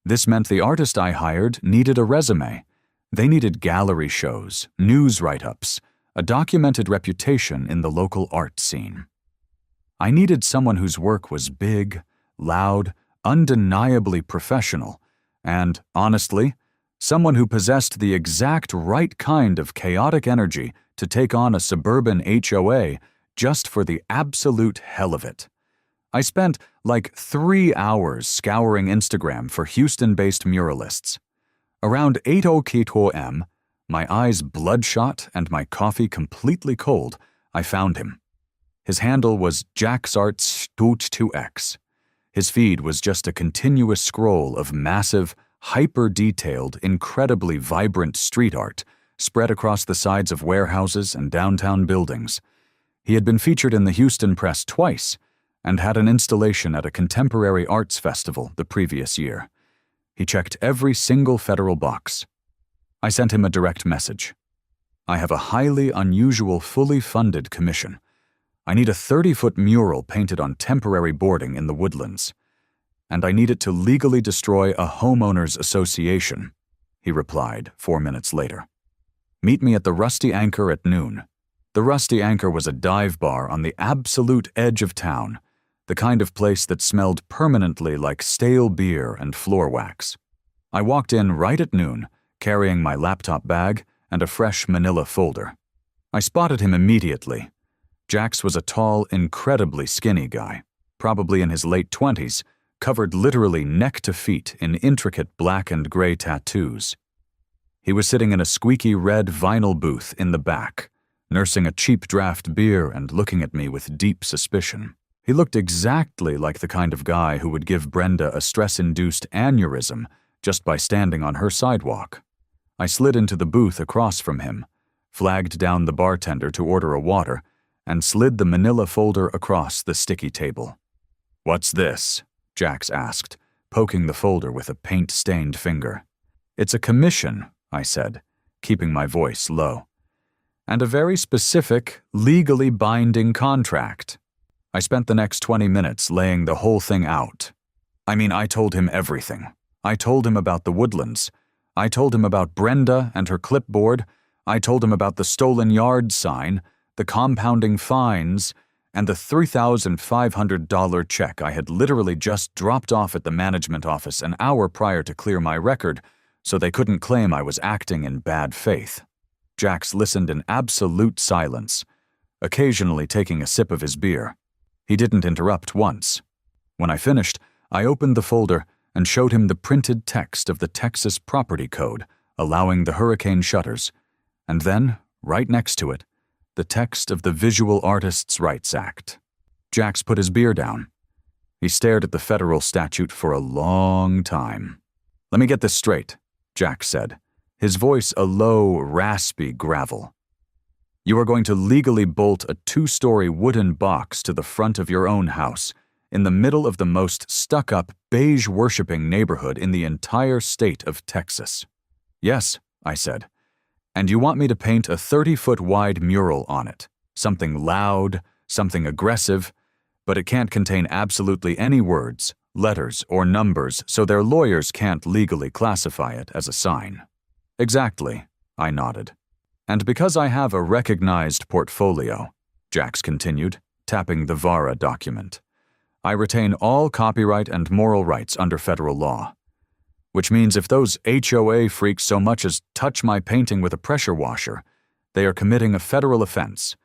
This meant the artist I hired needed a resume. They needed gallery shows, news write-ups, a documented reputation in the local art scene. I needed someone whose work was big, loud, undeniably professional, and, honestly, someone who possessed the exact right kind of chaotic energy to take on a suburban HOA just for the absolute hell of it. I spent like 3 hours scouring Instagram for Houston-based muralists. Around 8:00 a.m., my eyes bloodshot and my coffee completely cold, I found him. His handle was JaxArts 2X. His feed was just a continuous scroll of massive, hyper-detailed, incredibly vibrant street art spread across the sides of warehouses and downtown buildings. He had been featured in the Houston press twice and had an installation at a contemporary arts festival the previous year. He checked every single federal box. I sent him a direct message. I have a highly unusual, fully funded commission. I need a 30-foot mural painted on temporary boarding in the Woodlands. And I need it to legally destroy a homeowners association, he replied 4 minutes later. Meet me at the Rusty Anchor at noon. The Rusty Anchor was a dive bar on the absolute edge of town, the kind of place that smelled permanently like stale beer and floor wax. I walked in right at noon, carrying my laptop bag and a fresh manila folder. I spotted him immediately. Jax was a tall, incredibly skinny guy, probably in his late 20s, covered literally neck to feet in intricate black and gray tattoos. He was sitting in a squeaky red vinyl booth in the back, nursing a cheap draft beer and looking at me with deep suspicion. He looked exactly like the kind of guy who would give Brenda a stress-induced aneurysm just by standing on her sidewalk. I slid into the booth across from him, flagged down the bartender to order a water, and slid the manila folder across the sticky table. "What's this?" Jax asked, poking the folder with a paint-stained finger. "It's a commission," I said, keeping my voice low. "And a very specific, legally binding contract." I spent the next 20 minutes laying the whole thing out. I told him everything. I told him about the woodlands. I told him about Brenda and her clipboard. I told him about the stolen yard sign, the compounding fines, and the $3,500 check I had literally just dropped off at the management office an hour prior to clear my record, so they couldn't claim I was acting in bad faith. Jax listened in absolute silence, occasionally taking a sip of his beer. He didn't interrupt once. When I finished, I opened the folder and showed him the printed text of the Texas Property Code, allowing the hurricane shutters, and then, right next to it, the text of the Visual Artists' Rights Act. Jax put his beer down. He stared at the federal statute for a long time. "Let me get this straight," Jax said, his voice a low, raspy gravel. "You are going to legally bolt a 2-story wooden box to the front of your own house, in the middle of the most stuck-up, beige-worshipping neighborhood in the entire state of Texas." "Yes," I said. "And you want me to paint a 30-foot-wide mural on it, something loud, something aggressive, but it can't contain absolutely any words, letters, or numbers, so their lawyers can't legally classify it as a sign." "Exactly," I nodded. "And because I have a recognized portfolio," Jax continued, tapping the VARA document, "I retain all copyright and moral rights under federal law. Which means if those HOA freaks so much as touch my painting with a pressure washer, they are committing a federal offense,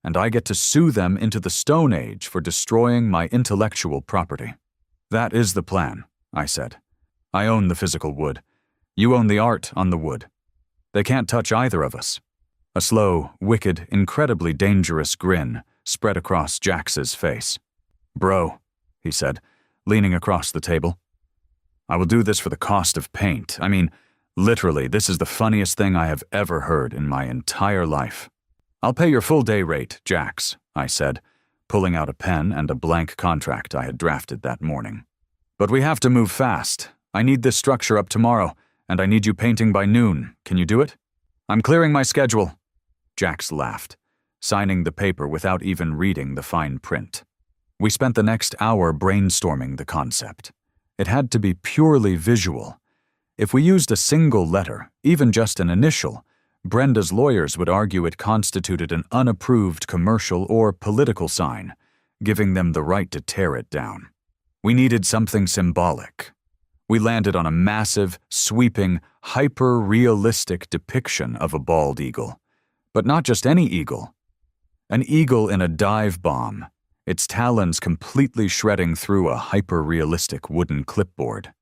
and I get to sue them into the Stone Age for destroying my intellectual property." "That is the plan," I said. "I own the physical wood. You own the art on the wood. They can't touch either of us." A slow, wicked, incredibly dangerous grin spread across Jax's face. "Bro," he said, leaning across the table, "I will do this for the cost of paint. Literally, this is the funniest thing I have ever heard in my entire life." "I'll pay your full day rate, Jax," I said, pulling out a pen and a blank contract I had drafted that morning. "But we have to move fast. I need this structure up tomorrow, and I need you painting by noon. Can you do it?" "I'm clearing my schedule." Jax laughed, signing the paper without even reading the fine print. We spent the next hour brainstorming the concept. It had to be purely visual. If we used a single letter, even just an initial, Brenda's lawyers would argue it constituted an unapproved commercial or political sign, giving them the right to tear it down. We needed something symbolic. We landed on a massive, sweeping, hyper-realistic depiction of a bald eagle. But not just any eagle. An eagle in a dive bomb, its talons completely shredding through a hyper-realistic wooden clipboard.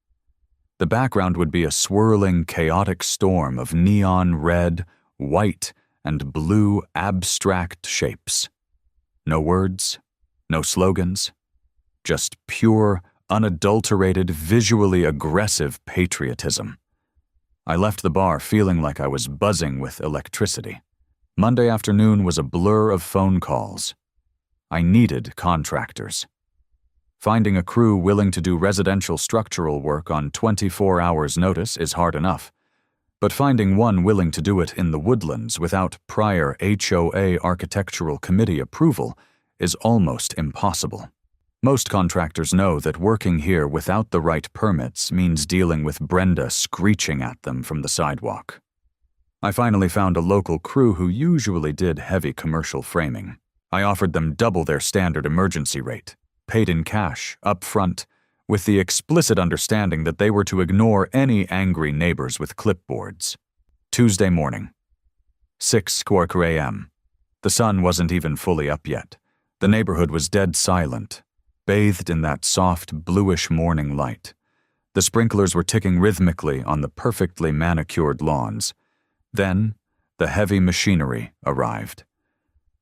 The background would be a swirling, chaotic storm of neon red, white, and blue abstract shapes. No words, no slogans, just pure, unadulterated, visually aggressive patriotism. I left the bar feeling like I was buzzing with electricity. Monday afternoon was a blur of phone calls. I needed contractors. Finding a crew willing to do residential structural work on 24 hours' notice is hard enough, but finding one willing to do it in the woodlands without prior HOA architectural committee approval is almost impossible. Most contractors know that working here without the right permits means dealing with Brenda screeching at them from the sidewalk. I finally found a local crew who usually did heavy commercial framing. I offered them double their standard emergency rate, paid in cash, up front, with the explicit understanding that they were to ignore any angry neighbors with clipboards. Tuesday morning, 6:15 a.m. The sun wasn't even fully up yet. The neighborhood was dead silent, bathed in that soft, bluish morning light. The sprinklers were ticking rhythmically on the perfectly manicured lawns. Then, the heavy machinery arrived.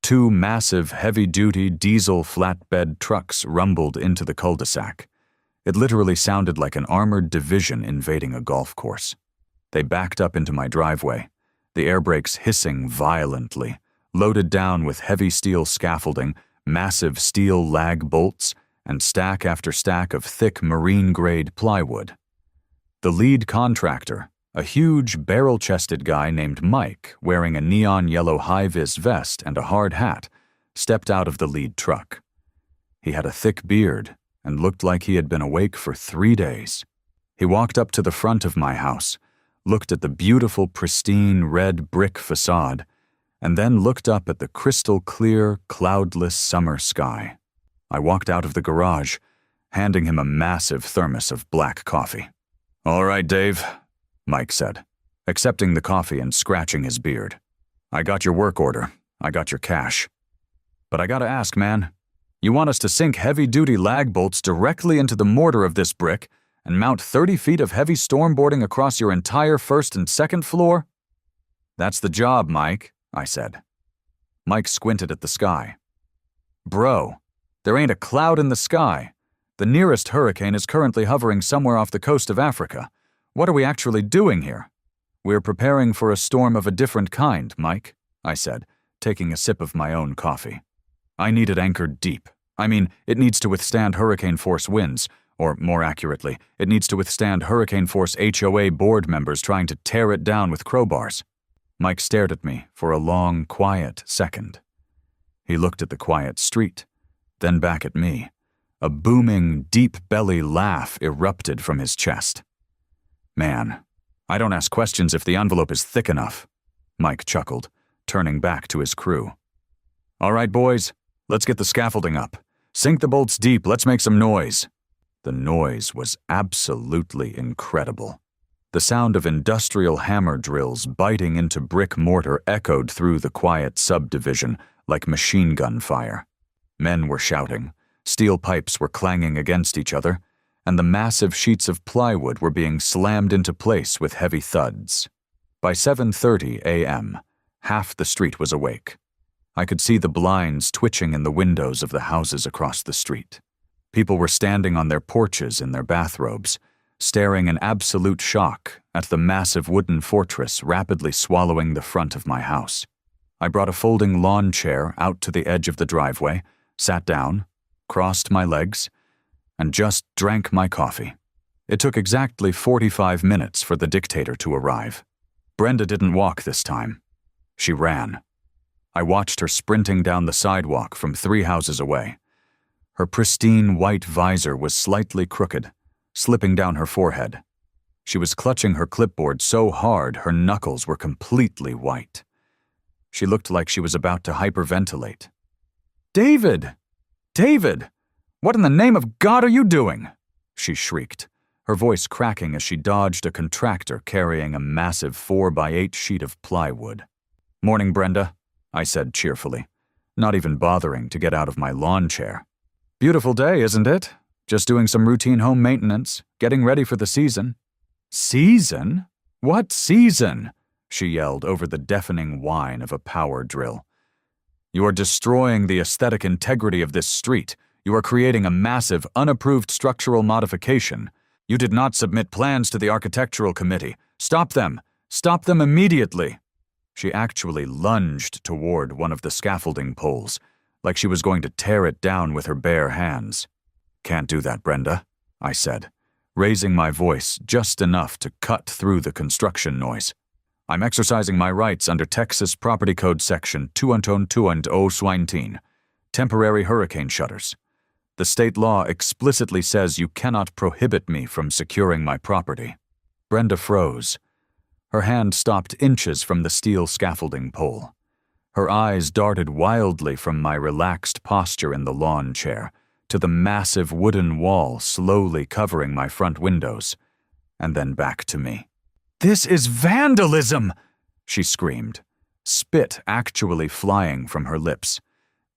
2 massive, heavy-duty diesel flatbed trucks rumbled into the cul-de-sac. It literally sounded like an armored division invading a golf course. They backed up into my driveway, the air brakes hissing violently, loaded down with heavy steel scaffolding, massive steel lag bolts, and stack after stack of thick marine-grade plywood. The lead contractor, a huge barrel-chested guy named Mike, wearing a neon yellow high-vis vest and a hard hat, stepped out of the lead truck. He had a thick beard and looked like he had been awake for 3 days. He walked up to the front of my house, looked at the beautiful, pristine red brick facade, and then looked up at the crystal-clear, cloudless summer sky. I walked out of the garage, handing him a massive thermos of black coffee. "All right, Dave," Mike said, accepting the coffee and scratching his beard. "I got your work order. I got your cash. But I gotta ask, man, you want us to sink heavy-duty lag bolts directly into the mortar of this brick and mount 30 feet of heavy stormboarding across your entire first and second floor?" "That's the job, Mike," I said. Mike squinted at the sky. "Bro, there ain't a cloud in the sky. The nearest hurricane is currently hovering somewhere off the coast of Africa. What are we actually doing here?" "We're preparing for a storm of a different kind, Mike," I said, taking a sip of my own coffee. "I need it anchored deep. I mean, it needs to withstand hurricane-force winds, or more accurately, it needs to withstand hurricane-force HOA board members trying to tear it down with crowbars." Mike stared at me for a long, quiet second. He looked at the quiet street, then back at me. A booming, deep-belly laugh erupted from his chest. "Man, I don't ask questions if the envelope is thick enough," Mike chuckled, turning back to his crew. "All right, boys, let's get the scaffolding up. Sink the bolts deep, let's make some noise." The noise was absolutely incredible. The sound of industrial hammer drills biting into brick mortar echoed through the quiet subdivision like machine gun fire. Men were shouting, steel pipes were clanging against each other, and the massive sheets of plywood were being slammed into place with heavy thuds. By 7:30 a.m., half the street was awake. I could see the blinds twitching in the windows of the houses across the street. People were standing on their porches in their bathrobes, staring in absolute shock at the massive wooden fortress rapidly swallowing the front of my house. I brought a folding lawn chair out to the edge of the driveway, sat down, crossed my legs, and just drank my coffee. It took exactly 45 minutes for the dictator to arrive. Brenda didn't walk this time. She ran. I watched her sprinting down the sidewalk from 3 houses away. Her pristine white visor was slightly crooked, slipping down her forehead. She was clutching her clipboard so hard her knuckles were completely white. She looked like she was about to hyperventilate. "David! David! What in the name of God are you doing?" she shrieked, her voice cracking as she dodged a contractor carrying a massive 4x8 sheet of plywood. "Morning, Brenda," I said cheerfully, not even bothering to get out of my lawn chair. "Beautiful day, isn't it? Just doing some routine home maintenance, getting ready for the season." "Season? What season?" she yelled over the deafening whine of a power drill. "You are destroying the aesthetic integrity of this street. You are creating a massive, unapproved structural modification. You did not submit plans to the architectural committee. Stop them! Stop them immediately!" She actually lunged toward one of the scaffolding poles, like she was going to tear it down with her bare hands. "Can't do that, Brenda," I said, raising my voice just enough to cut through the construction noise. "I'm exercising my rights under Texas Property Code Section 212 temporary hurricane shutters. The state law explicitly says you cannot prohibit me from securing my property." Brenda froze. Her hand stopped inches from the steel scaffolding pole. Her eyes darted wildly from my relaxed posture in the lawn chair to the massive wooden wall slowly covering my front windows, and then back to me. "This is vandalism!" she screamed, spit actually flying from her lips.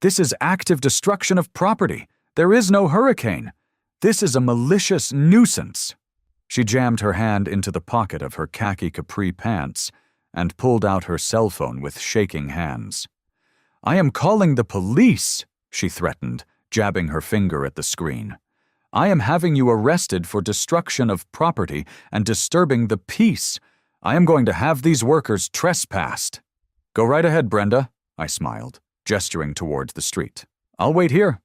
"This is active destruction of property. There is no hurricane. This is a malicious nuisance." She jammed her hand into the pocket of her khaki capri pants and pulled out her cell phone with shaking hands. "I am calling the police," she threatened, jabbing her finger at the screen. "I am having you arrested for destruction of property and disturbing the peace. I am going to have these workers trespassed." "Go right ahead, Brenda," I smiled, gesturing towards the street. "I'll wait here."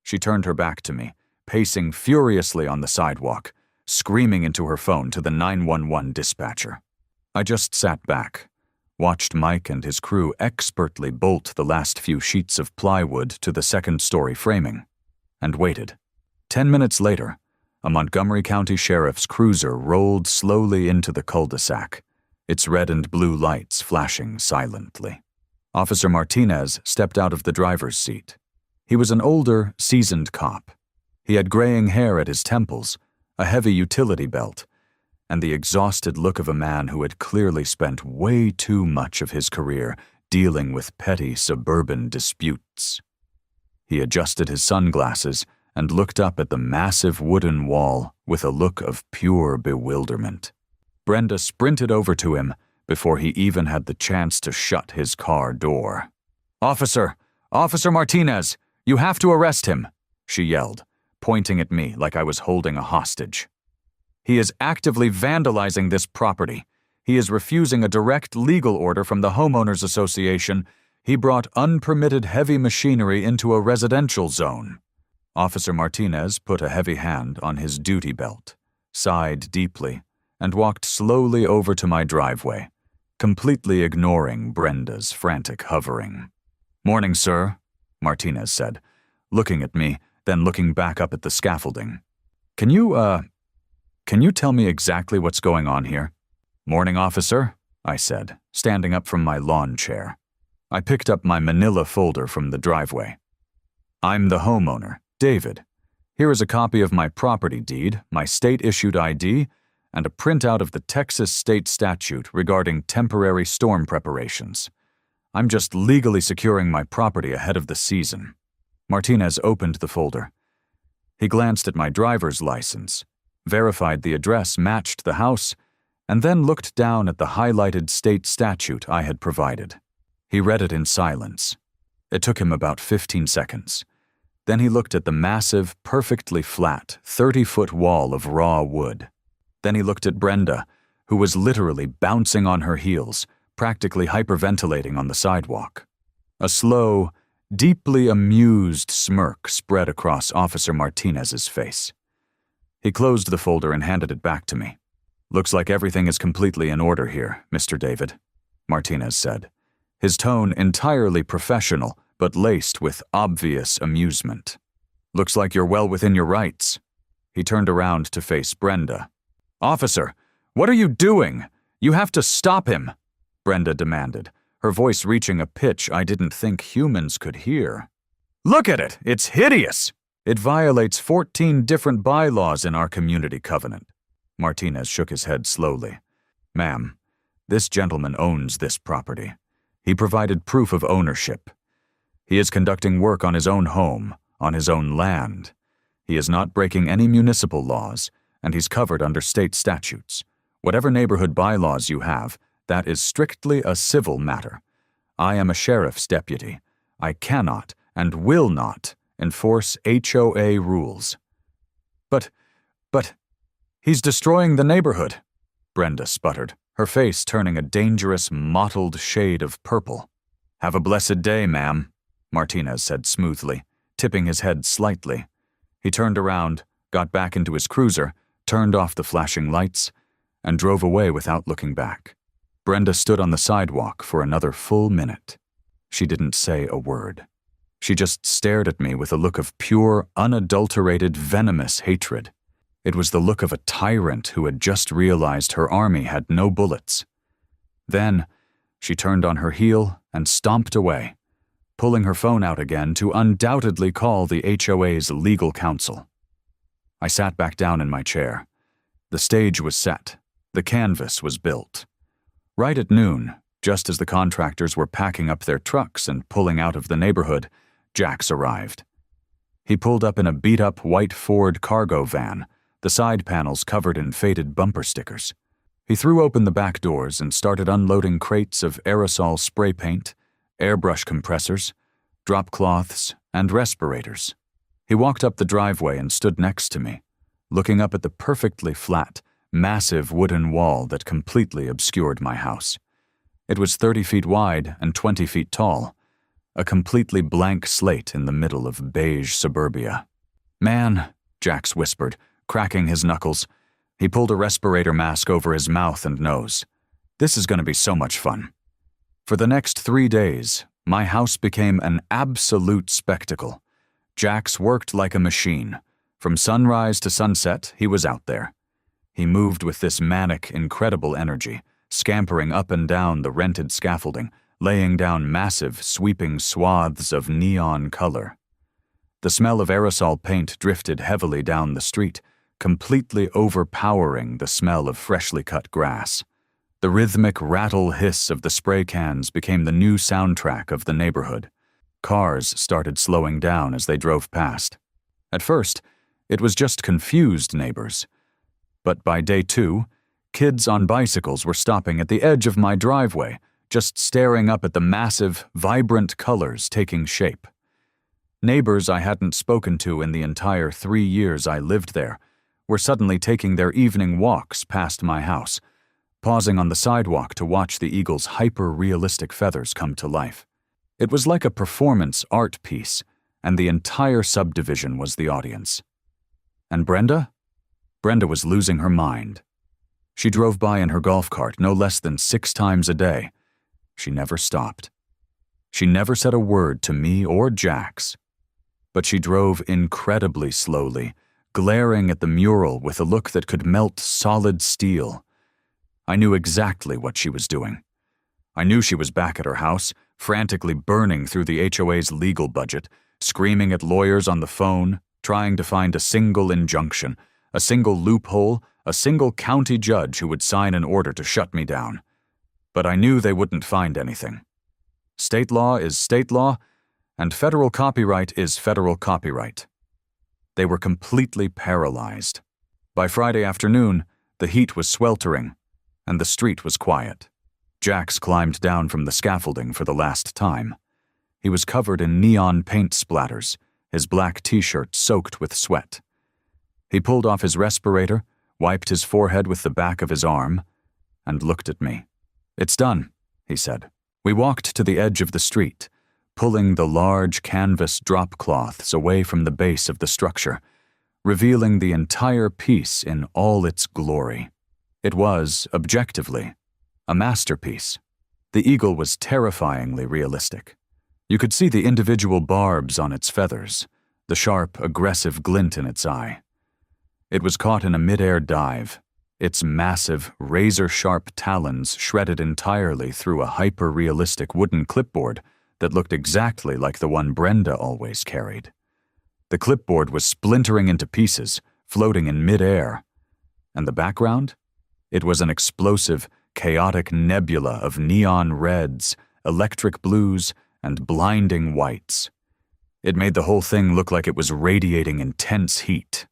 She turned her back to me, pacing furiously on the sidewalk, screaming into her phone to the 911 dispatcher. I just sat back, watched Mike and his crew expertly bolt the last few sheets of plywood to the second-story framing, and waited. 10 minutes later, a Montgomery County Sheriff's cruiser rolled slowly into the cul-de-sac, its red and blue lights flashing silently. Officer Martinez stepped out of the driver's seat. He was an older, seasoned cop. He had graying hair at his temples, a heavy utility belt, and the exhausted look of a man who had clearly spent way too much of his career dealing with petty suburban disputes. He adjusted his sunglasses and looked up at the massive wooden wall with a look of pure bewilderment. Brenda sprinted over to him before he even had the chance to shut his car door. Officer Martinez, you have to arrest him," she yelled, pointing at me like I was holding a hostage. "He is actively vandalizing this property. He is refusing a direct legal order from the Homeowners Association. He brought unpermitted heavy machinery into a residential zone." Officer Martinez put a heavy hand on his duty belt, sighed deeply, and walked slowly over to my driveway, completely ignoring Brenda's frantic hovering. "Morning, sir," Martinez said, looking at me, then looking back up at the scaffolding. Can you tell me exactly what's going on here?" "Morning, officer," I said, standing up from my lawn chair. I picked up my manila folder from the driveway. "I'm the homeowner, David. Here is a copy of my property deed, my state-issued ID, and a printout of the Texas state statute regarding temporary storm preparations. I'm just legally securing my property ahead of the season." Martinez opened the folder. He glanced at my driver's license, verified the address matched the house, and then looked down at the highlighted state statute I had provided. He read it in silence. It took him about 15 seconds. Then he looked at the massive, perfectly flat, 30-foot wall of raw wood. Then he looked at Brenda, who was literally bouncing on her heels, practically hyperventilating on the sidewalk. A slow, deeply amused smirk spread across Officer Martinez's face. He closed the folder and handed it back to me. "Looks like everything is completely in order here, Mr. David," Martinez said, his tone entirely professional but laced with obvious amusement. "Looks like you're well within your rights." He turned around to face Brenda. "Officer, what are you doing? You have to stop him," Brenda demanded, her voice reaching a pitch I didn't think humans could hear. "Look at it! It's hideous! It violates 14 different bylaws in our community covenant." Martinez shook his head slowly. "Ma'am, this gentleman owns this property. He provided proof of ownership. He is conducting work on his own home, on his own land. He is not breaking any municipal laws, and he's covered under state statutes. Whatever neighborhood bylaws you have, that is strictly a civil matter. I am a sheriff's deputy. I cannot and will not enforce HOA rules." But, he's destroying the neighborhood," Brenda sputtered, her face turning a dangerous, mottled shade of purple. "Have a blessed day, ma'am," Martinez said smoothly, tipping his head slightly. He turned around, got back into his cruiser, turned off the flashing lights, and drove away without looking back. Brenda stood on the sidewalk for another full minute. She didn't say a word. She just stared at me with a look of pure, unadulterated, venomous hatred. It was the look of a tyrant who had just realized her army had no bullets. Then, she turned on her heel and stomped away, pulling her phone out again to undoubtedly call the HOA's legal counsel. I sat back down in my chair. The stage was set. The canvas was built. Right at noon, Just as the contractors were packing up their trucks and pulling out of the neighborhood, Jax arrived. He pulled up in a beat-up white Ford cargo van, the side panels covered in faded bumper stickers. He threw open the back doors and started unloading crates of aerosol spray paint, airbrush compressors, drop cloths, and respirators. He walked up the driveway and stood next to me, looking up at the perfectly flat, massive wooden wall that completely obscured my house. It was 30 feet wide and 20 feet tall, a completely blank slate in the middle of beige suburbia. "Man," Jax whispered, cracking his knuckles. He pulled a respirator mask over his mouth and nose. "This is going to be so much fun." For the next 3 days, my house became an absolute spectacle. Jax worked like a machine. From sunrise to sunset, he was out there. He moved with this manic, incredible energy, scampering up and down the rented scaffolding, laying down massive, sweeping swaths of neon color. The smell of aerosol paint drifted heavily down the street, completely overpowering the smell of freshly cut grass. The rhythmic rattle-hiss of the spray cans became the new soundtrack of the neighborhood. Cars started slowing down as they drove past. At first, it was just confused neighbors. But by day 2, kids on bicycles were stopping at the edge of my driveway, just staring up at the massive, vibrant colors taking shape. Neighbors I hadn't spoken to in the entire 3 years I lived there were suddenly taking their evening walks past my house, pausing on the sidewalk to watch the eagle's hyper-realistic feathers come to life. It was like a performance art piece, and the entire subdivision was the audience. And Brenda? Brenda was losing her mind. She drove by in her golf cart no less than 6 times a day. She never stopped. She never said a word to me or Jax. But she drove incredibly slowly, glaring at the mural with a look that could melt solid steel. I knew exactly what she was doing. I knew she was back at her house, frantically burning through the HOA's legal budget, screaming at lawyers on the phone, trying to find a single injunction, a single loophole, a single county judge who would sign an order to shut me down. But I knew they wouldn't find anything. State law is state law, and federal copyright is federal copyright. They were completely paralyzed. By Friday afternoon, the heat was sweltering, and the street was quiet. Jax climbed down from the scaffolding for the last time. He was covered in neon paint splatters, his black t-shirt soaked with sweat. He pulled off his respirator, wiped his forehead with the back of his arm, and looked at me. "It's done," he said. We walked to the edge of the street, pulling the large canvas drop cloths away from the base of the structure, revealing the entire piece in all its glory. It was, objectively, a masterpiece. The eagle was terrifyingly realistic. You could see the individual barbs on its feathers, the sharp, aggressive glint in its eye. It was caught in a mid-air dive, its massive, razor-sharp talons shredded entirely through a hyper-realistic wooden clipboard that looked exactly like the one Brenda always carried. The clipboard was splintering into pieces, floating in mid-air. And the background? It was an explosive, chaotic nebula of neon reds, electric blues, and blinding whites. It made the whole thing look like it was radiating intense heat.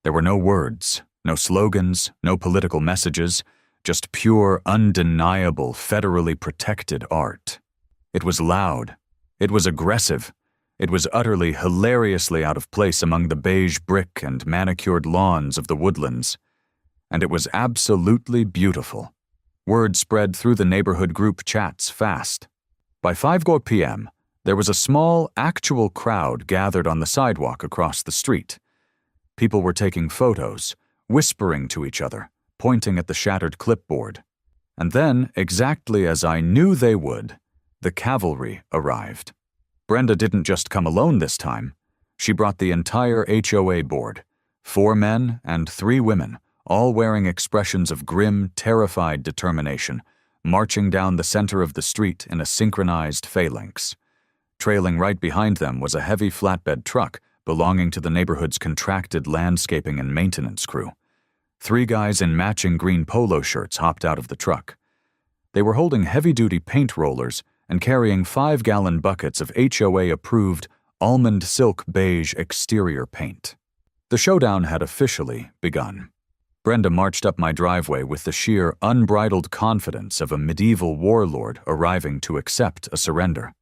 There were no words, no slogans, no political messages, just pure, undeniable, federally protected art. It was loud. It was aggressive. It was utterly, hilariously out of place among the beige brick and manicured lawns of the woodlands. And it was absolutely beautiful. Word spread through the neighborhood group chats fast. By 5 p.m., there was a small, actual crowd gathered on the sidewalk across the street. People were taking photos, whispering to each other, pointing at the shattered clipboard. And then, exactly as I knew they would, the cavalry arrived. Brenda didn't just come alone this time. She brought the entire HOA board, 4 men and 3 women, all wearing expressions of grim, terrified determination, marching down the center of the street in a synchronized phalanx. Trailing right behind them was a heavy flatbed truck belonging to the neighborhood's contracted landscaping and maintenance crew. 3 guys in matching green polo shirts hopped out of the truck. They were holding heavy-duty paint rollers and carrying 5-gallon buckets of HOA-approved almond silk beige exterior paint. The showdown had officially begun. Brenda marched up my driveway with the sheer, unbridled confidence of a medieval warlord arriving to accept a surrender.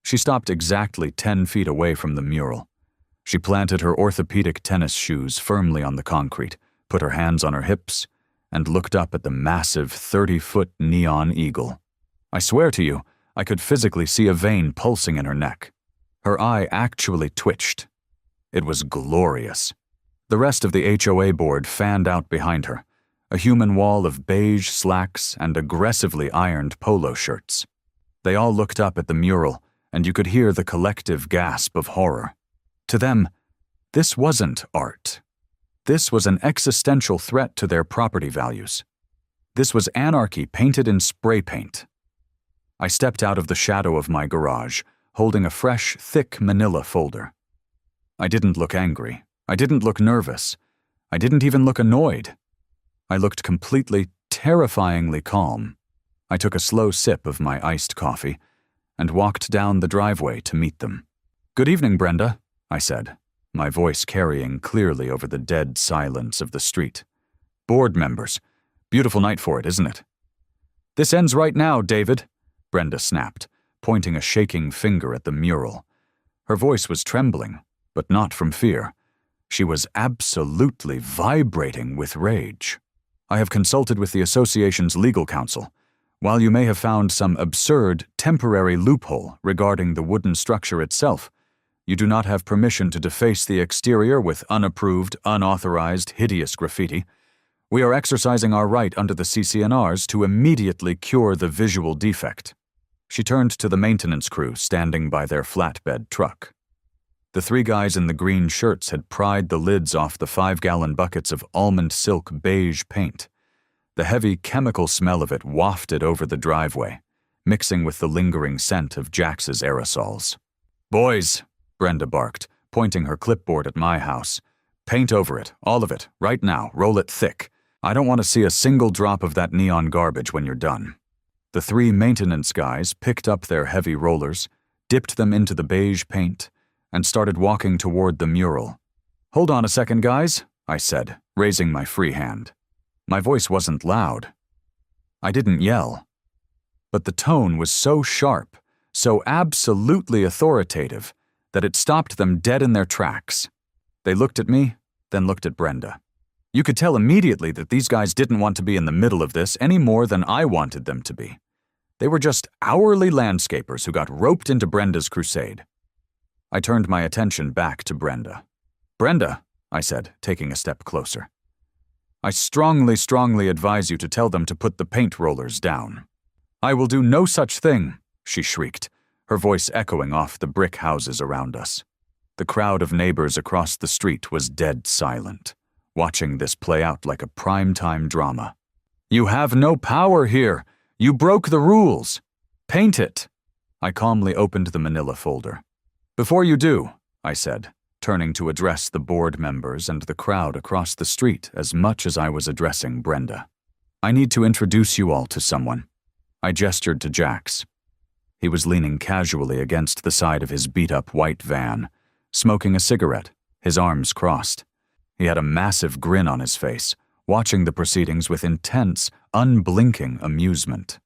She stopped exactly 10 feet away from the mural. She planted her orthopedic tennis shoes firmly on the concrete, put her hands on her hips, and looked up at the massive 30-foot neon eagle. I swear to you, I could physically see a vein pulsing in her neck. Her eye actually twitched. It was glorious. The rest of the HOA board fanned out behind her, a human wall of beige slacks and aggressively ironed polo shirts. They all looked up at the mural, and you could hear the collective gasp of horror. To them, this wasn't art. This was an existential threat to their property values. This was anarchy painted in spray paint. I stepped out of the shadow of my garage, holding a fresh, thick manila folder. I didn't look angry. I didn't look nervous. I didn't even look annoyed. I looked completely, terrifyingly calm. I took a slow sip of my iced coffee and walked down the driveway to meet them. "Good evening, Brenda," I said, my voice carrying clearly over the dead silence of the street. "Board members. Beautiful night for it, isn't it?" "This ends right now, David," Brenda snapped, pointing a shaking finger at the mural. Her voice was trembling, but not from fear. She was absolutely vibrating with rage. "I have consulted with the association's legal counsel. While you may have found some absurd, temporary loophole regarding the wooden structure itself, you do not have permission to deface the exterior with unapproved, unauthorized, hideous graffiti. We are exercising our right under the CC&Rs to immediately cure the visual defect." She turned to the maintenance crew standing by their flatbed truck. The 3 guys in the green shirts had pried the lids off the 5-gallon buckets of almond silk beige paint. The heavy chemical smell of it wafted over the driveway, mixing with the lingering scent of Jax's aerosols. "Boys," Brenda barked, pointing her clipboard at my house. "Paint over it, all of it, right now, roll it thick. I don't want to see a single drop of that neon garbage when you're done." The 3 maintenance guys picked up their heavy rollers, dipped them into the beige paint, and started walking toward the mural. "Hold on a second, guys," I said, raising my free hand. My voice wasn't loud. I didn't yell. But the tone was so sharp, so absolutely authoritative, that it stopped them dead in their tracks. They looked at me, then looked at Brenda. You could tell immediately that these guys didn't want to be in the middle of this any more than I wanted them to be. They were just hourly landscapers who got roped into Brenda's crusade. I turned my attention back to Brenda. "Brenda," I said, taking a step closer, "I strongly advise you to tell them to put the paint rollers down." "I will do no such thing," she shrieked, her voice echoing off the brick houses around us. The crowd of neighbors across the street was dead silent, watching this play out like a primetime drama. "You have no power here. You broke the rules. Paint it." I calmly opened the manila folder. "Before you do," I said, turning to address the board members and the crowd across the street as much as I was addressing Brenda, "I need to introduce you all to someone." I gestured to Jax. He was leaning casually against the side of his beat-up white van, smoking a cigarette, his arms crossed. He had a massive grin on his face, watching the proceedings with intense, unblinking amusement.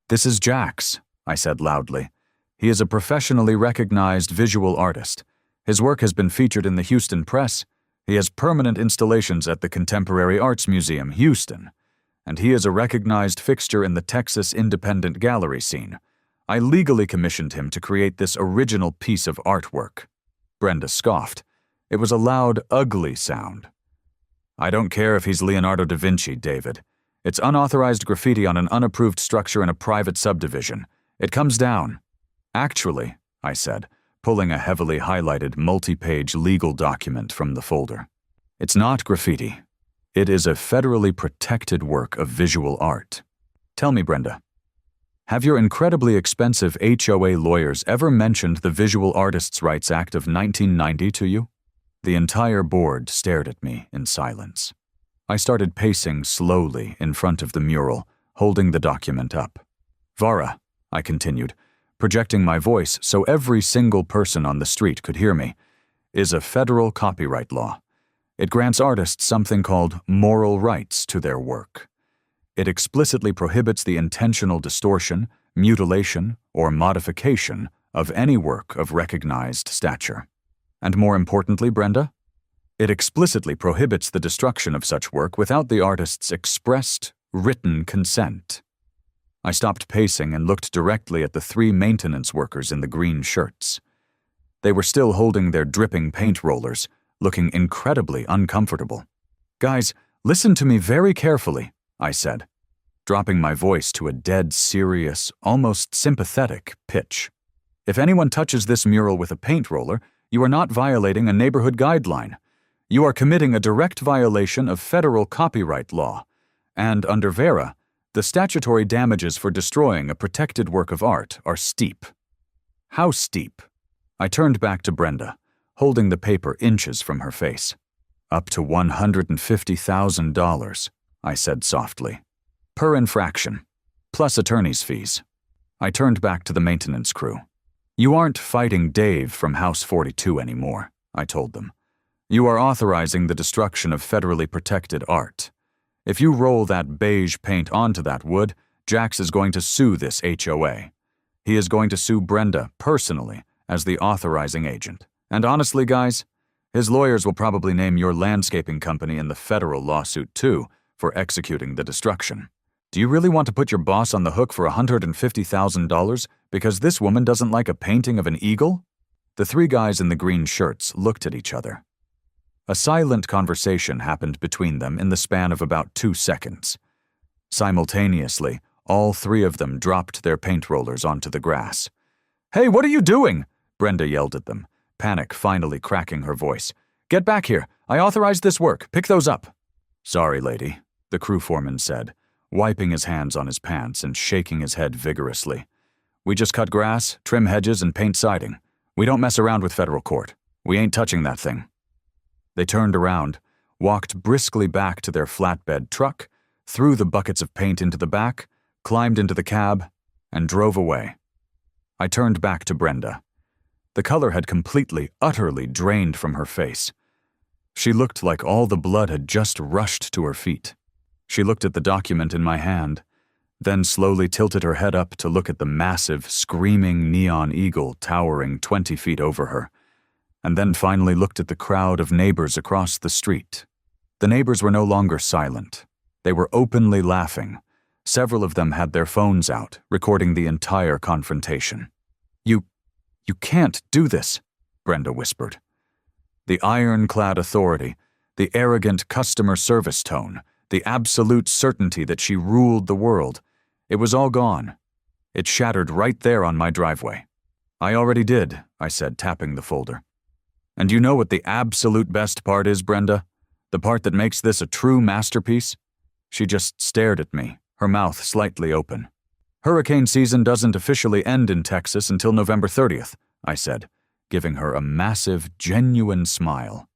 "This is Jax," I said loudly. "He is a professionally recognized visual artist. His work has been featured in the Houston Press. He has permanent installations at the Contemporary Arts Museum, Houston. And he is a recognized fixture in the Texas independent gallery scene. I legally commissioned him to create this original piece of artwork." Brenda scoffed. It was a loud, ugly sound. "I don't care if he's Leonardo da Vinci, David. It's unauthorized graffiti on an unapproved structure in a private subdivision. It comes down." "Actually," I said, pulling a heavily highlighted multi-page legal document from the folder, "it's not graffiti. It is a federally protected work of visual art. Tell me, Brenda, have your incredibly expensive HOA lawyers ever mentioned the Visual Artists' Rights Act of 1990 to you?" The entire board stared at me in silence. I started pacing slowly in front of the mural, holding the document up. Vara, I continued, projecting my voice so every single person on the street could hear me, is a federal copyright law. It grants artists something called moral rights to their work. It explicitly prohibits the intentional distortion, mutilation, or modification of any work of recognized stature. And more importantly, Brenda, it explicitly prohibits the destruction of such work without the artist's expressed, written consent. I stopped pacing and looked directly at the 3 maintenance workers in the green shirts. They were still holding their dripping paint rollers, looking incredibly uncomfortable. "Guys, listen to me very carefully," I said, dropping my voice to a dead serious, almost sympathetic pitch. "If anyone touches this mural with a paint roller, you are not violating a neighborhood guideline. You are committing a direct violation of federal copyright law, and under VERA, the statutory damages for destroying a protected work of art are steep." "How steep?" I turned back to Brenda, holding the paper inches from her face. "Up to $150,000, I said softly. "Per infraction, plus attorney's fees." I turned back to the maintenance crew. "You aren't fighting Dave from House 42 anymore," I told them. "You are authorizing the destruction of federally protected art. If you roll that beige paint onto that wood, Jax is going to sue this HOA. He is going to sue Brenda personally as the authorizing agent. And honestly, guys, his lawyers will probably name your landscaping company in the federal lawsuit too for executing the destruction. Do you really want to put your boss on the hook for $150,000 because this woman doesn't like a painting of an eagle?" The 3 guys in the green shirts looked at each other. A silent conversation happened between them in the span of about 2 seconds. Simultaneously, all 3 of them dropped their paint rollers onto the grass. "Hey, what are you doing?" Brenda yelled at them, panic finally cracking her voice. "Get back here. I authorized this work. Pick those up." "Sorry, lady," the crew foreman said, wiping his hands on his pants and shaking his head vigorously. "We just cut grass, trim hedges, and paint siding. We don't mess around with federal court. We ain't touching that thing." They turned around, walked briskly back to their flatbed truck, threw the buckets of paint into the back, climbed into the cab, and drove away. I turned back to Brenda. The color had completely, utterly drained from her face. She looked like all the blood had just rushed to her feet. She looked at the document in my hand, then slowly tilted her head up to look at the massive, screaming neon eagle towering 20 feet over her, and then finally looked at the crowd of neighbors across the street. The neighbors were no longer silent. They were openly laughing. Several of them had their phones out, recording the entire confrontation. You can't do this," Brenda whispered. The ironclad authority, the arrogant customer service tone, the absolute certainty that she ruled the world, it was all gone. It shattered right there on my driveway. "I already did," I said, tapping the folder. "And you know what the absolute best part is, Brenda? The part that makes this a true masterpiece?" She just stared at me, her mouth slightly open. "Hurricane season doesn't officially end in Texas until November 30th, I said, giving her a massive, genuine smile.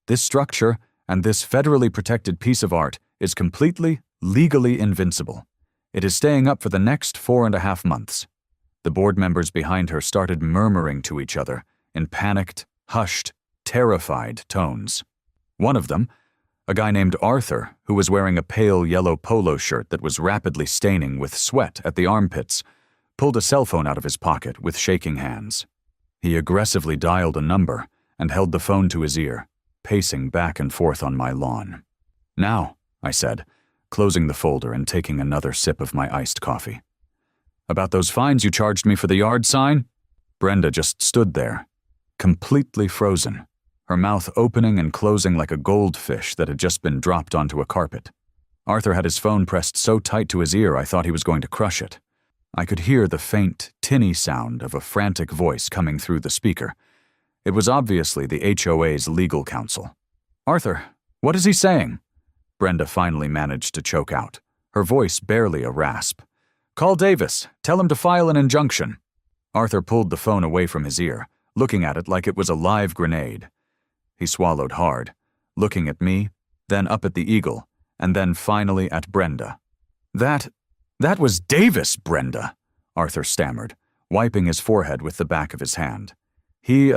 "This structure and this federally protected piece of art is completely, legally invincible. It is staying up for the next 4.5 months. The board members behind her started murmuring to each other in panicked, hushed, terrified tones. One of them, a guy named Arthur, who was wearing a pale yellow polo shirt that was rapidly staining with sweat at the armpits, pulled a cell phone out of his pocket with shaking hands. He aggressively dialed a number and held the phone to his ear, pacing back and forth on my lawn. "Now," I said, closing the folder and taking another sip of my iced coffee. "About those fines you charged me for the yard sign?" Brenda just stood there, completely frozen, her mouth opening and closing like a goldfish that had just been dropped onto a carpet. Arthur had his phone pressed so tight to his ear I thought he was going to crush it. I could hear the faint, tinny sound of a frantic voice coming through the speaker. It was obviously the HOA's legal counsel. "Arthur, what is he saying?" Brenda finally managed to choke out, her voice barely a rasp. "Call Davis. Tell him to file an injunction." Arthur pulled the phone away from his ear, looking at it like it was a live grenade. He swallowed hard, looking at me, then up at the eagle, and then finally at Brenda. That was Davis, Brenda. Arthur stammered, wiping his forehead with the back of his hand. He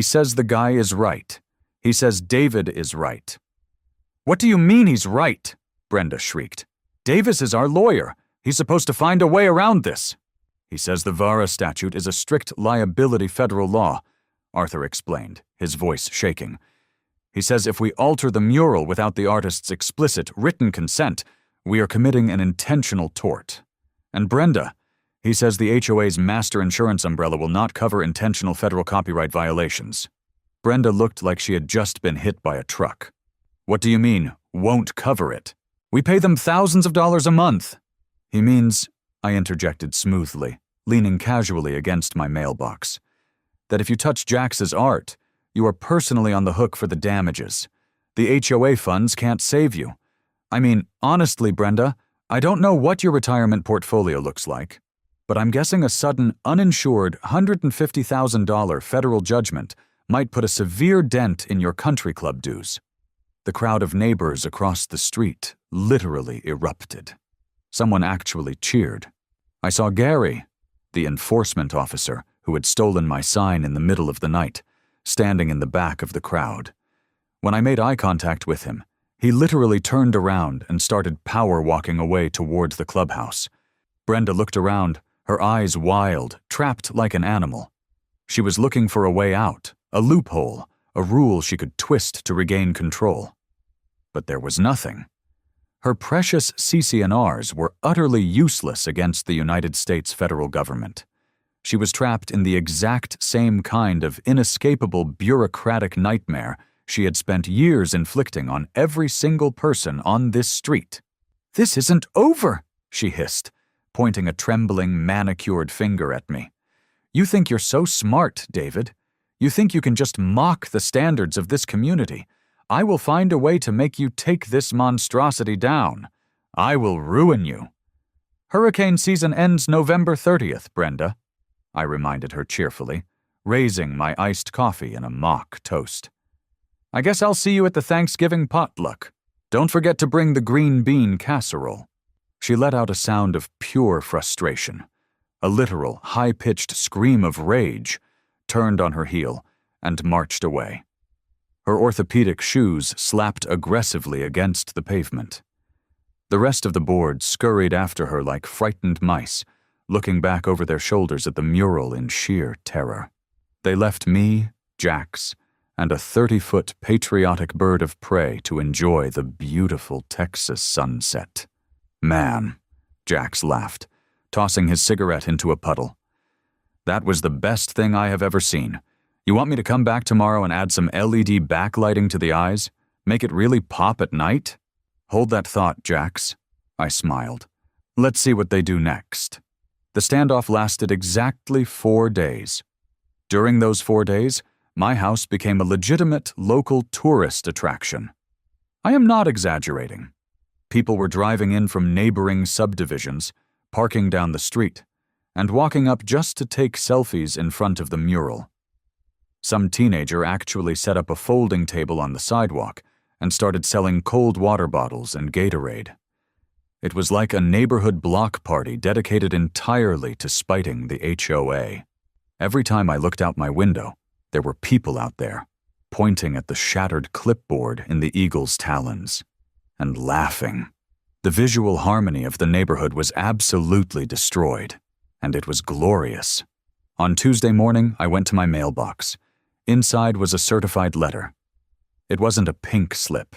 says the guy is right. He says David is right." "What do you mean he's right?" Brenda shrieked. "Davis is our lawyer. He's supposed to find a way around this." "He says the VARA statute is a strict liability federal law," Arthur explained, his voice shaking. "He says if we alter the mural without the artist's explicit, written consent, we are committing an intentional tort. And Brenda, he says the HOA's master insurance umbrella will not cover intentional federal copyright violations." Brenda looked like she had just been hit by a truck. "What do you mean, won't cover it? We pay them thousands of dollars a month." "He means," I interjected smoothly, leaning casually against my mailbox, "that if you touch Jax's art, you are personally on the hook for the damages. The HOA funds can't save you. I mean, honestly, Brenda, I don't know what your retirement portfolio looks like, but I'm guessing a sudden, uninsured $150,000 federal judgment might put a severe dent in your country club dues." The crowd of neighbors across the street literally erupted. Someone actually cheered. I saw Gary, the enforcement officer who had stolen my sign in the middle of the night, standing in the back of the crowd. When I made eye contact with him, he literally turned around and started power walking away toward the clubhouse. Brenda looked around, her eyes wild, trapped like an animal. She was looking for a way out, a loophole, a rule she could twist to regain control. But there was nothing. Her precious CC&Rs were utterly useless against the United States federal government. She was trapped in the exact same kind of inescapable bureaucratic nightmare she had spent years inflicting on every single person on this street. "This isn't over," she hissed, pointing a trembling, manicured finger at me. "You think you're so smart, David. You think you can just mock the standards of this community. I will find a way to make you take this monstrosity down. I will ruin you." "Hurricane season ends November 30th, Brenda," I reminded her cheerfully, raising my iced coffee in a mock toast. "I guess I'll see you at the Thanksgiving potluck. Don't forget to bring the green bean casserole." She let out a sound of pure frustration, a literal, high-pitched scream of rage, turned on her heel, and marched away. Her orthopedic shoes slapped aggressively against the pavement. The rest of the board scurried after her like frightened mice, looking back over their shoulders at the mural in sheer terror. They left me, Jax, and a 30-foot patriotic bird of prey to enjoy the beautiful Texas sunset. "Man," Jax laughed, tossing his cigarette into a puddle. "That was the best thing I have ever seen. You want me to come back tomorrow and add some LED backlighting to the eyes? Make it really pop at night?" "Hold that thought, Jax," I smiled. "Let's see what they do next." The standoff lasted exactly 4 days. During those 4 days, my house became a legitimate local tourist attraction. I am not exaggerating. People were driving in from neighboring subdivisions, parking down the street, and walking up just to take selfies in front of the mural. Some teenager actually set up a folding table on the sidewalk and started selling cold water bottles and Gatorade. It was like a neighborhood block party dedicated entirely to spiting the HOA. Every time I looked out my window, there were people out there, pointing at the shattered clipboard in the eagle's talons, and laughing. The visual harmony of the neighborhood was absolutely destroyed, and it was glorious. On Tuesday morning, I went to my mailbox. Inside was a certified letter. It wasn't a pink slip.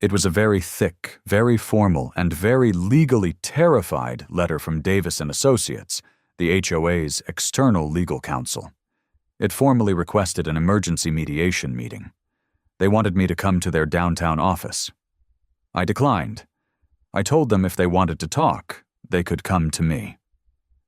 It was a very thick, very formal, and very legally terrified letter from Davis & Associates, the HOA's external legal counsel. It formally requested an emergency mediation meeting. They wanted me to come to their downtown office. I declined. I told them if they wanted to talk, they could come to me.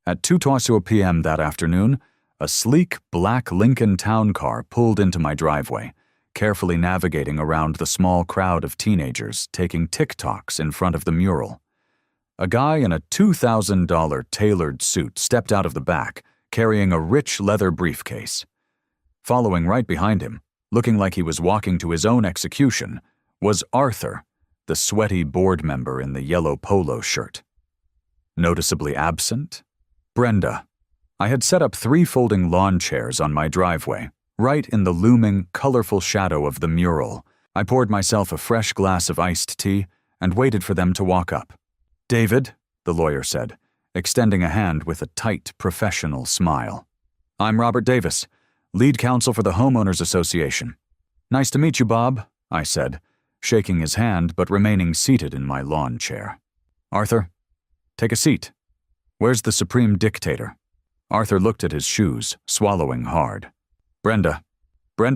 At 2:20 p.m. that afternoon, a sleek black Lincoln town car pulled into my driveway, carefully navigating around the small crowd of teenagers taking TikToks in front of the mural. A guy in a $2,000 tailored suit stepped out of the back, carrying a rich leather briefcase. Following right behind him, looking like he was walking to his own execution, was Arthur, the sweaty board member in the yellow polo shirt. Noticeably absent, Brenda. I had set up 3 folding lawn chairs on my driveway, right in the looming, colorful shadow of the mural. I poured myself a fresh glass of iced tea and waited for them to walk up. "David," the lawyer said, extending a hand with a tight, professional smile. "I'm Robert Davis, lead counsel for the Homeowners Association." "Nice to meet you, Bob," I said, shaking his hand but remaining seated in my lawn chair. "Arthur, take a seat. Where's the supreme dictator?" Arthur looked at his shoes, swallowing hard. Brenda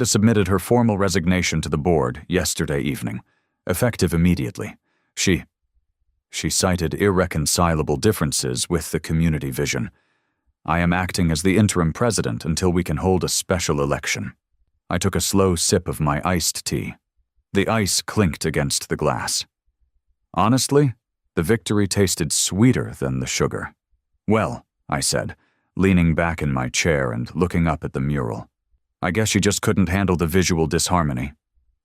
submitted her formal resignation to the board yesterday evening, effective immediately. She cited irreconcilable differences with the community vision. "I am acting as the interim president until we can hold a special election." I took a slow sip of my iced tea. The ice clinked against the glass. Honestly, the victory tasted sweeter than the sugar. "Well," I said, leaning back in my chair and looking up at the mural, "I guess you just couldn't handle the visual disharmony."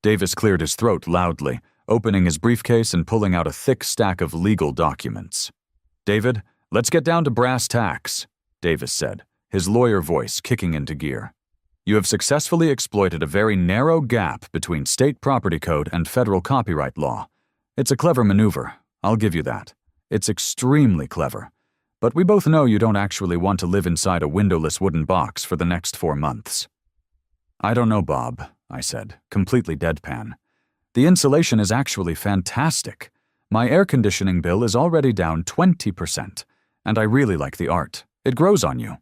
Davis cleared his throat loudly, opening his briefcase and pulling out a thick stack of legal documents. "David, let's get down to brass tacks," Davis said, his lawyer voice kicking into gear. "You have successfully exploited a very narrow gap between state property code and federal copyright law. It's a clever maneuver, I'll give you that. It's extremely clever. But we both know you don't actually want to live inside a windowless wooden box for the next 4 months." "I don't know, Bob," I said, completely deadpan. "The insulation is actually fantastic. My air conditioning bill is already down 20%, and I really like the art. It grows on you."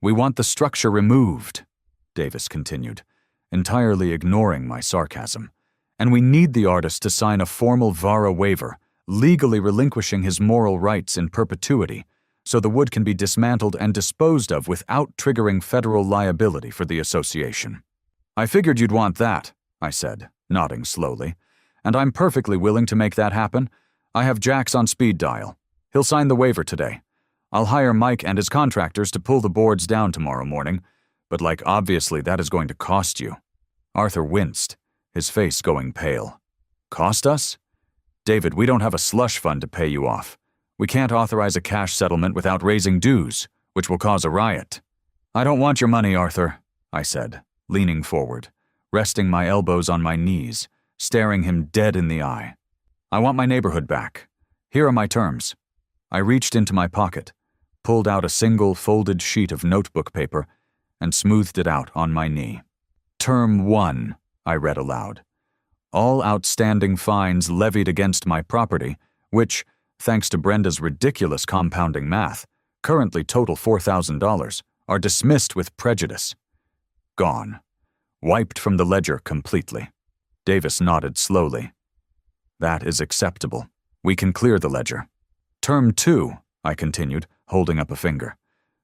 "We want the structure removed," Davis continued, entirely ignoring my sarcasm. "And we need the artist to sign a formal VARA waiver, legally relinquishing his moral rights in perpetuity, so the wood can be dismantled and disposed of without triggering federal liability for the association." "I figured you'd want that," I said, nodding slowly, "and I'm perfectly willing to make that happen. I have Jax on speed dial. He'll sign the waiver today. I'll hire Mike and his contractors to pull the boards down tomorrow morning, but obviously that is going to cost you." Arthur winced, his face going pale. "Cost us? David, we don't have a slush fund to pay you off. We can't authorize a cash settlement without raising dues, which will cause a riot." "I don't want your money, Arthur," I said, leaning forward, resting my elbows on my knees, staring him dead in the eye. "I want my neighborhood back. Here are my terms." I reached into my pocket, pulled out a single folded sheet of notebook paper, and smoothed it out on my knee. "Term 1, I read aloud. "All outstanding fines levied against my property, which, thanks to Brenda's ridiculous compounding math, currently total $4,000, are dismissed with prejudice." Gone. Wiped from the ledger completely. Davis nodded slowly. "That is acceptable. We can clear the ledger." "Term 2, I continued, holding up a finger.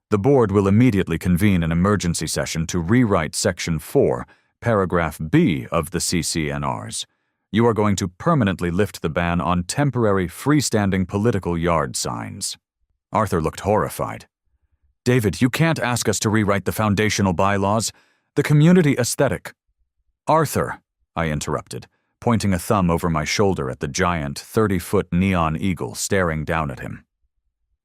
"The board will immediately convene an emergency session to rewrite Section 4, Paragraph B of the CCNRs. You are going to permanently lift the ban on temporary freestanding political yard signs." Arthur looked horrified. "David, you can't ask us to rewrite the foundational bylaws. The community aesthetic." "Arthur," I interrupted, pointing a thumb over my shoulder at the giant 30-foot neon eagle staring down at him.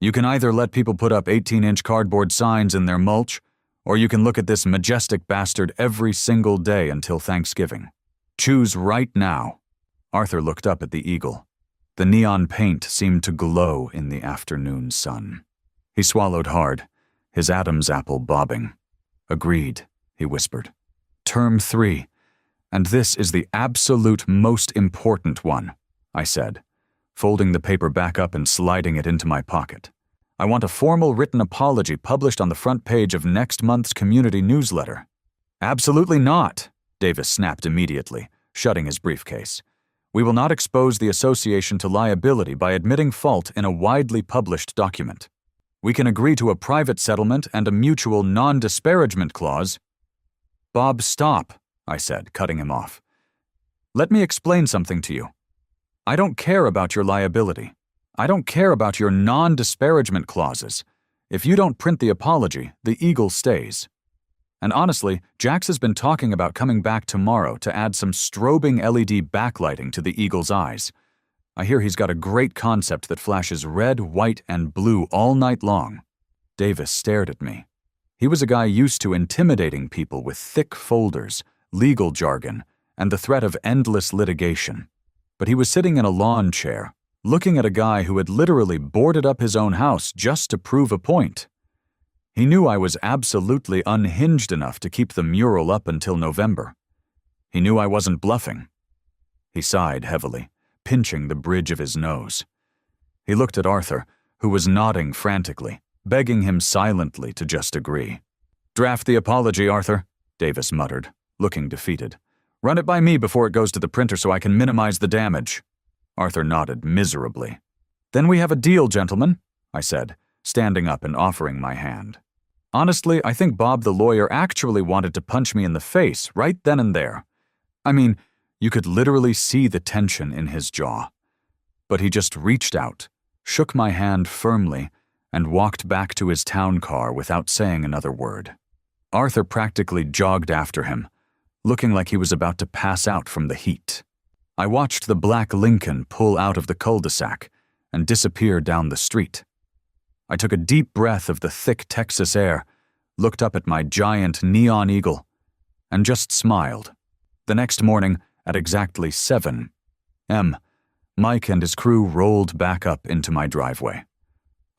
"You can either let people put up 18-inch cardboard signs in their mulch, or you can look at this majestic bastard every single day until Thanksgiving. Choose right now." Arthur looked up at the eagle. The neon paint seemed to glow in the afternoon sun. He swallowed hard, his Adam's apple bobbing. "Agreed," he whispered. "Term 3, and this is the absolute most important one," I said, folding the paper back up and sliding it into my pocket. "I want a formal written apology published on the front page of next month's community newsletter." "Absolutely not," Davis snapped immediately, shutting his briefcase. "We will not expose the association to liability by admitting fault in a widely published document. We can agree to a private settlement and a mutual non-disparagement clause." "Bob, stop," I said, cutting him off. "Let me explain something to you. I don't care about your liability. I don't care about your non-disparagement clauses. If you don't print the apology, the eagle stays. And honestly, Jax has been talking about coming back tomorrow to add some strobing LED backlighting to the eagle's eyes. I hear he's got a great concept that flashes red, white, and blue all night long." Davis stared at me. He was a guy used to intimidating people with thick folders, legal jargon, and the threat of endless litigation. But he was sitting in a lawn chair, looking at a guy who had literally boarded up his own house just to prove a point. He knew I was absolutely unhinged enough to keep the mural up until November. He knew I wasn't bluffing. He sighed heavily, pinching the bridge of his nose. He looked at Arthur, who was nodding frantically, begging him silently to just agree. "Draft the apology, Arthur," Davis muttered, looking defeated. "Run it by me before it goes to the printer so I can minimize the damage." Arthur nodded miserably. "Then we have a deal, gentlemen," I said, standing up and offering my hand. Honestly, I think Bob the lawyer actually wanted to punch me in the face right then and there. I mean, you could literally see the tension in his jaw. But he just reached out, shook my hand firmly, and walked back to his town car without saying another word. Arthur practically jogged after him, looking like he was about to pass out from the heat. I watched the black Lincoln pull out of the cul-de-sac and disappear down the street. I took a deep breath of the thick Texas air, looked up at my giant neon eagle, and just smiled. The next morning, at exactly 7 a.m., Mike and his crew rolled back up into my driveway.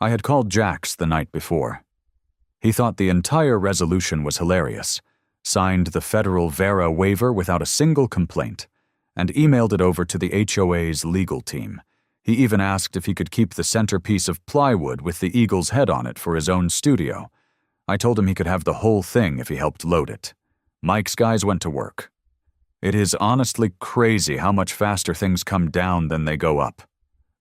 I had called Jax the night before. He thought the entire resolution was hilarious, signed the federal VERA waiver without a single complaint, and emailed it over to the HOA's legal team. He even asked if he could keep the centerpiece of plywood with the eagle's head on it for his own studio. I told him he could have the whole thing if he helped load it. Mike's guys went to work. It is honestly crazy how much faster things come down than they go up.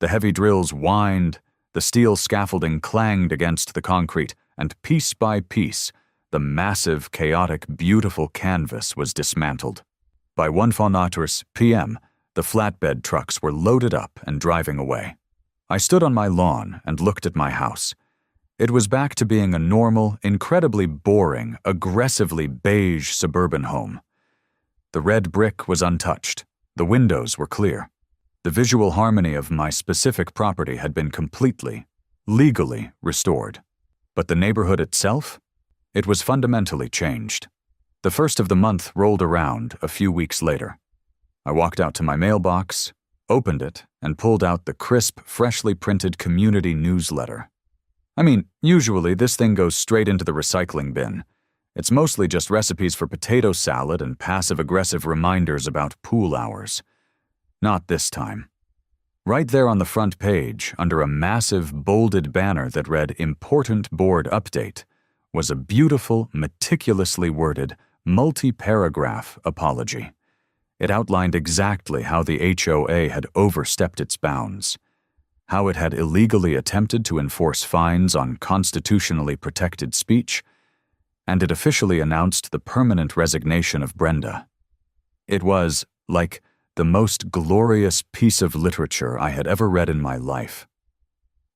The heavy drills whined, the steel scaffolding clanged against the concrete, and piece by piece, the massive, chaotic, beautiful canvas was dismantled. By 1:15 p.m., the flatbed trucks were loaded up and driving away. I stood on my lawn and looked at my house. It was back to being a normal, incredibly boring, aggressively beige suburban home. The red brick was untouched. The windows were clear. The visual harmony of my specific property had been completely, legally restored. But the neighborhood itself? It was fundamentally changed. The first of the month rolled around a few weeks later. I walked out to my mailbox, opened it, and pulled out the crisp, freshly printed community newsletter. I mean, usually this thing goes straight into the recycling bin. It's mostly just recipes for potato salad and passive-aggressive reminders about pool hours. Not this time. Right there on the front page, under a massive, bolded banner that read "Important Board Update," was a beautiful, meticulously worded, multi-paragraph apology. It outlined exactly how the HOA had overstepped its bounds, how it had illegally attempted to enforce fines on constitutionally protected speech, and it officially announced the permanent resignation of Brenda. It was, like, the most glorious piece of literature I had ever read in my life.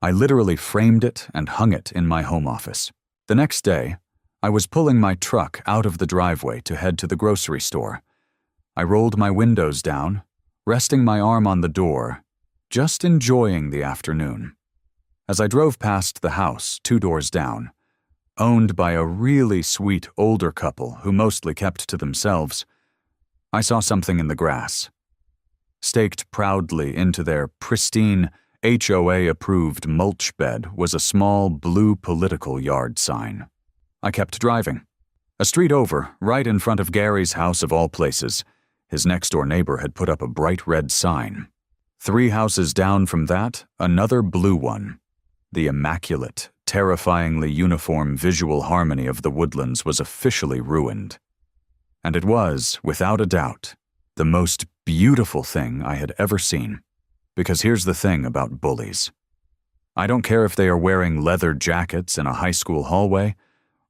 I literally framed it and hung it in my home office. The next day, I was pulling my truck out of the driveway to head to the grocery store. I rolled my windows down, resting my arm on the door, just enjoying the afternoon. As I drove past the house 2 doors down, owned by a really sweet older couple who mostly kept to themselves, I saw something in the grass. Staked proudly into their pristine, HOA-approved mulch bed was a small blue political yard sign. I kept driving. A street over, right in front of Gary's house of all places, his next-door neighbor had put up a bright red sign. 3 houses down from that, another blue one. The immaculate, terrifyingly uniform visual harmony of the woodlands was officially ruined. And it was, without a doubt, the most beautiful thing I had ever seen. Because here's the thing about bullies. I don't care if they are wearing leather jackets in a high school hallway,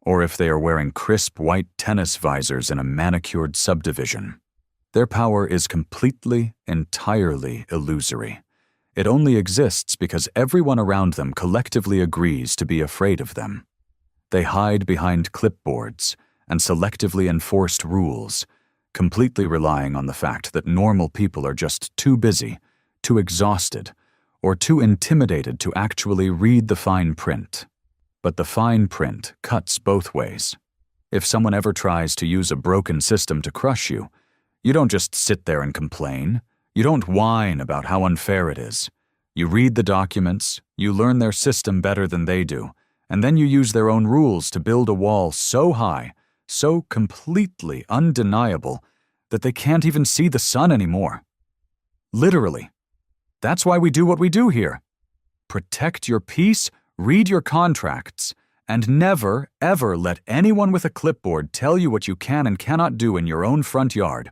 or if they are wearing crisp white tennis visors in a manicured subdivision. Their power is completely, entirely illusory. It only exists because everyone around them collectively agrees to be afraid of them. They hide behind clipboards and selectively enforced rules, completely relying on the fact that normal people are just too busy, too exhausted, or too intimidated to actually read the fine print. But the fine print cuts both ways. If someone ever tries to use a broken system to crush you, you don't just sit there and complain. You don't whine about how unfair it is. You read the documents, you learn their system better than they do, and then you use their own rules to build a wall so high, so completely undeniable, that they can't even see the sun anymore. Literally. That's why we do what we do here. Protect your peace, read your contracts, and never, ever let anyone with a clipboard tell you what you can and cannot do in your own front yard.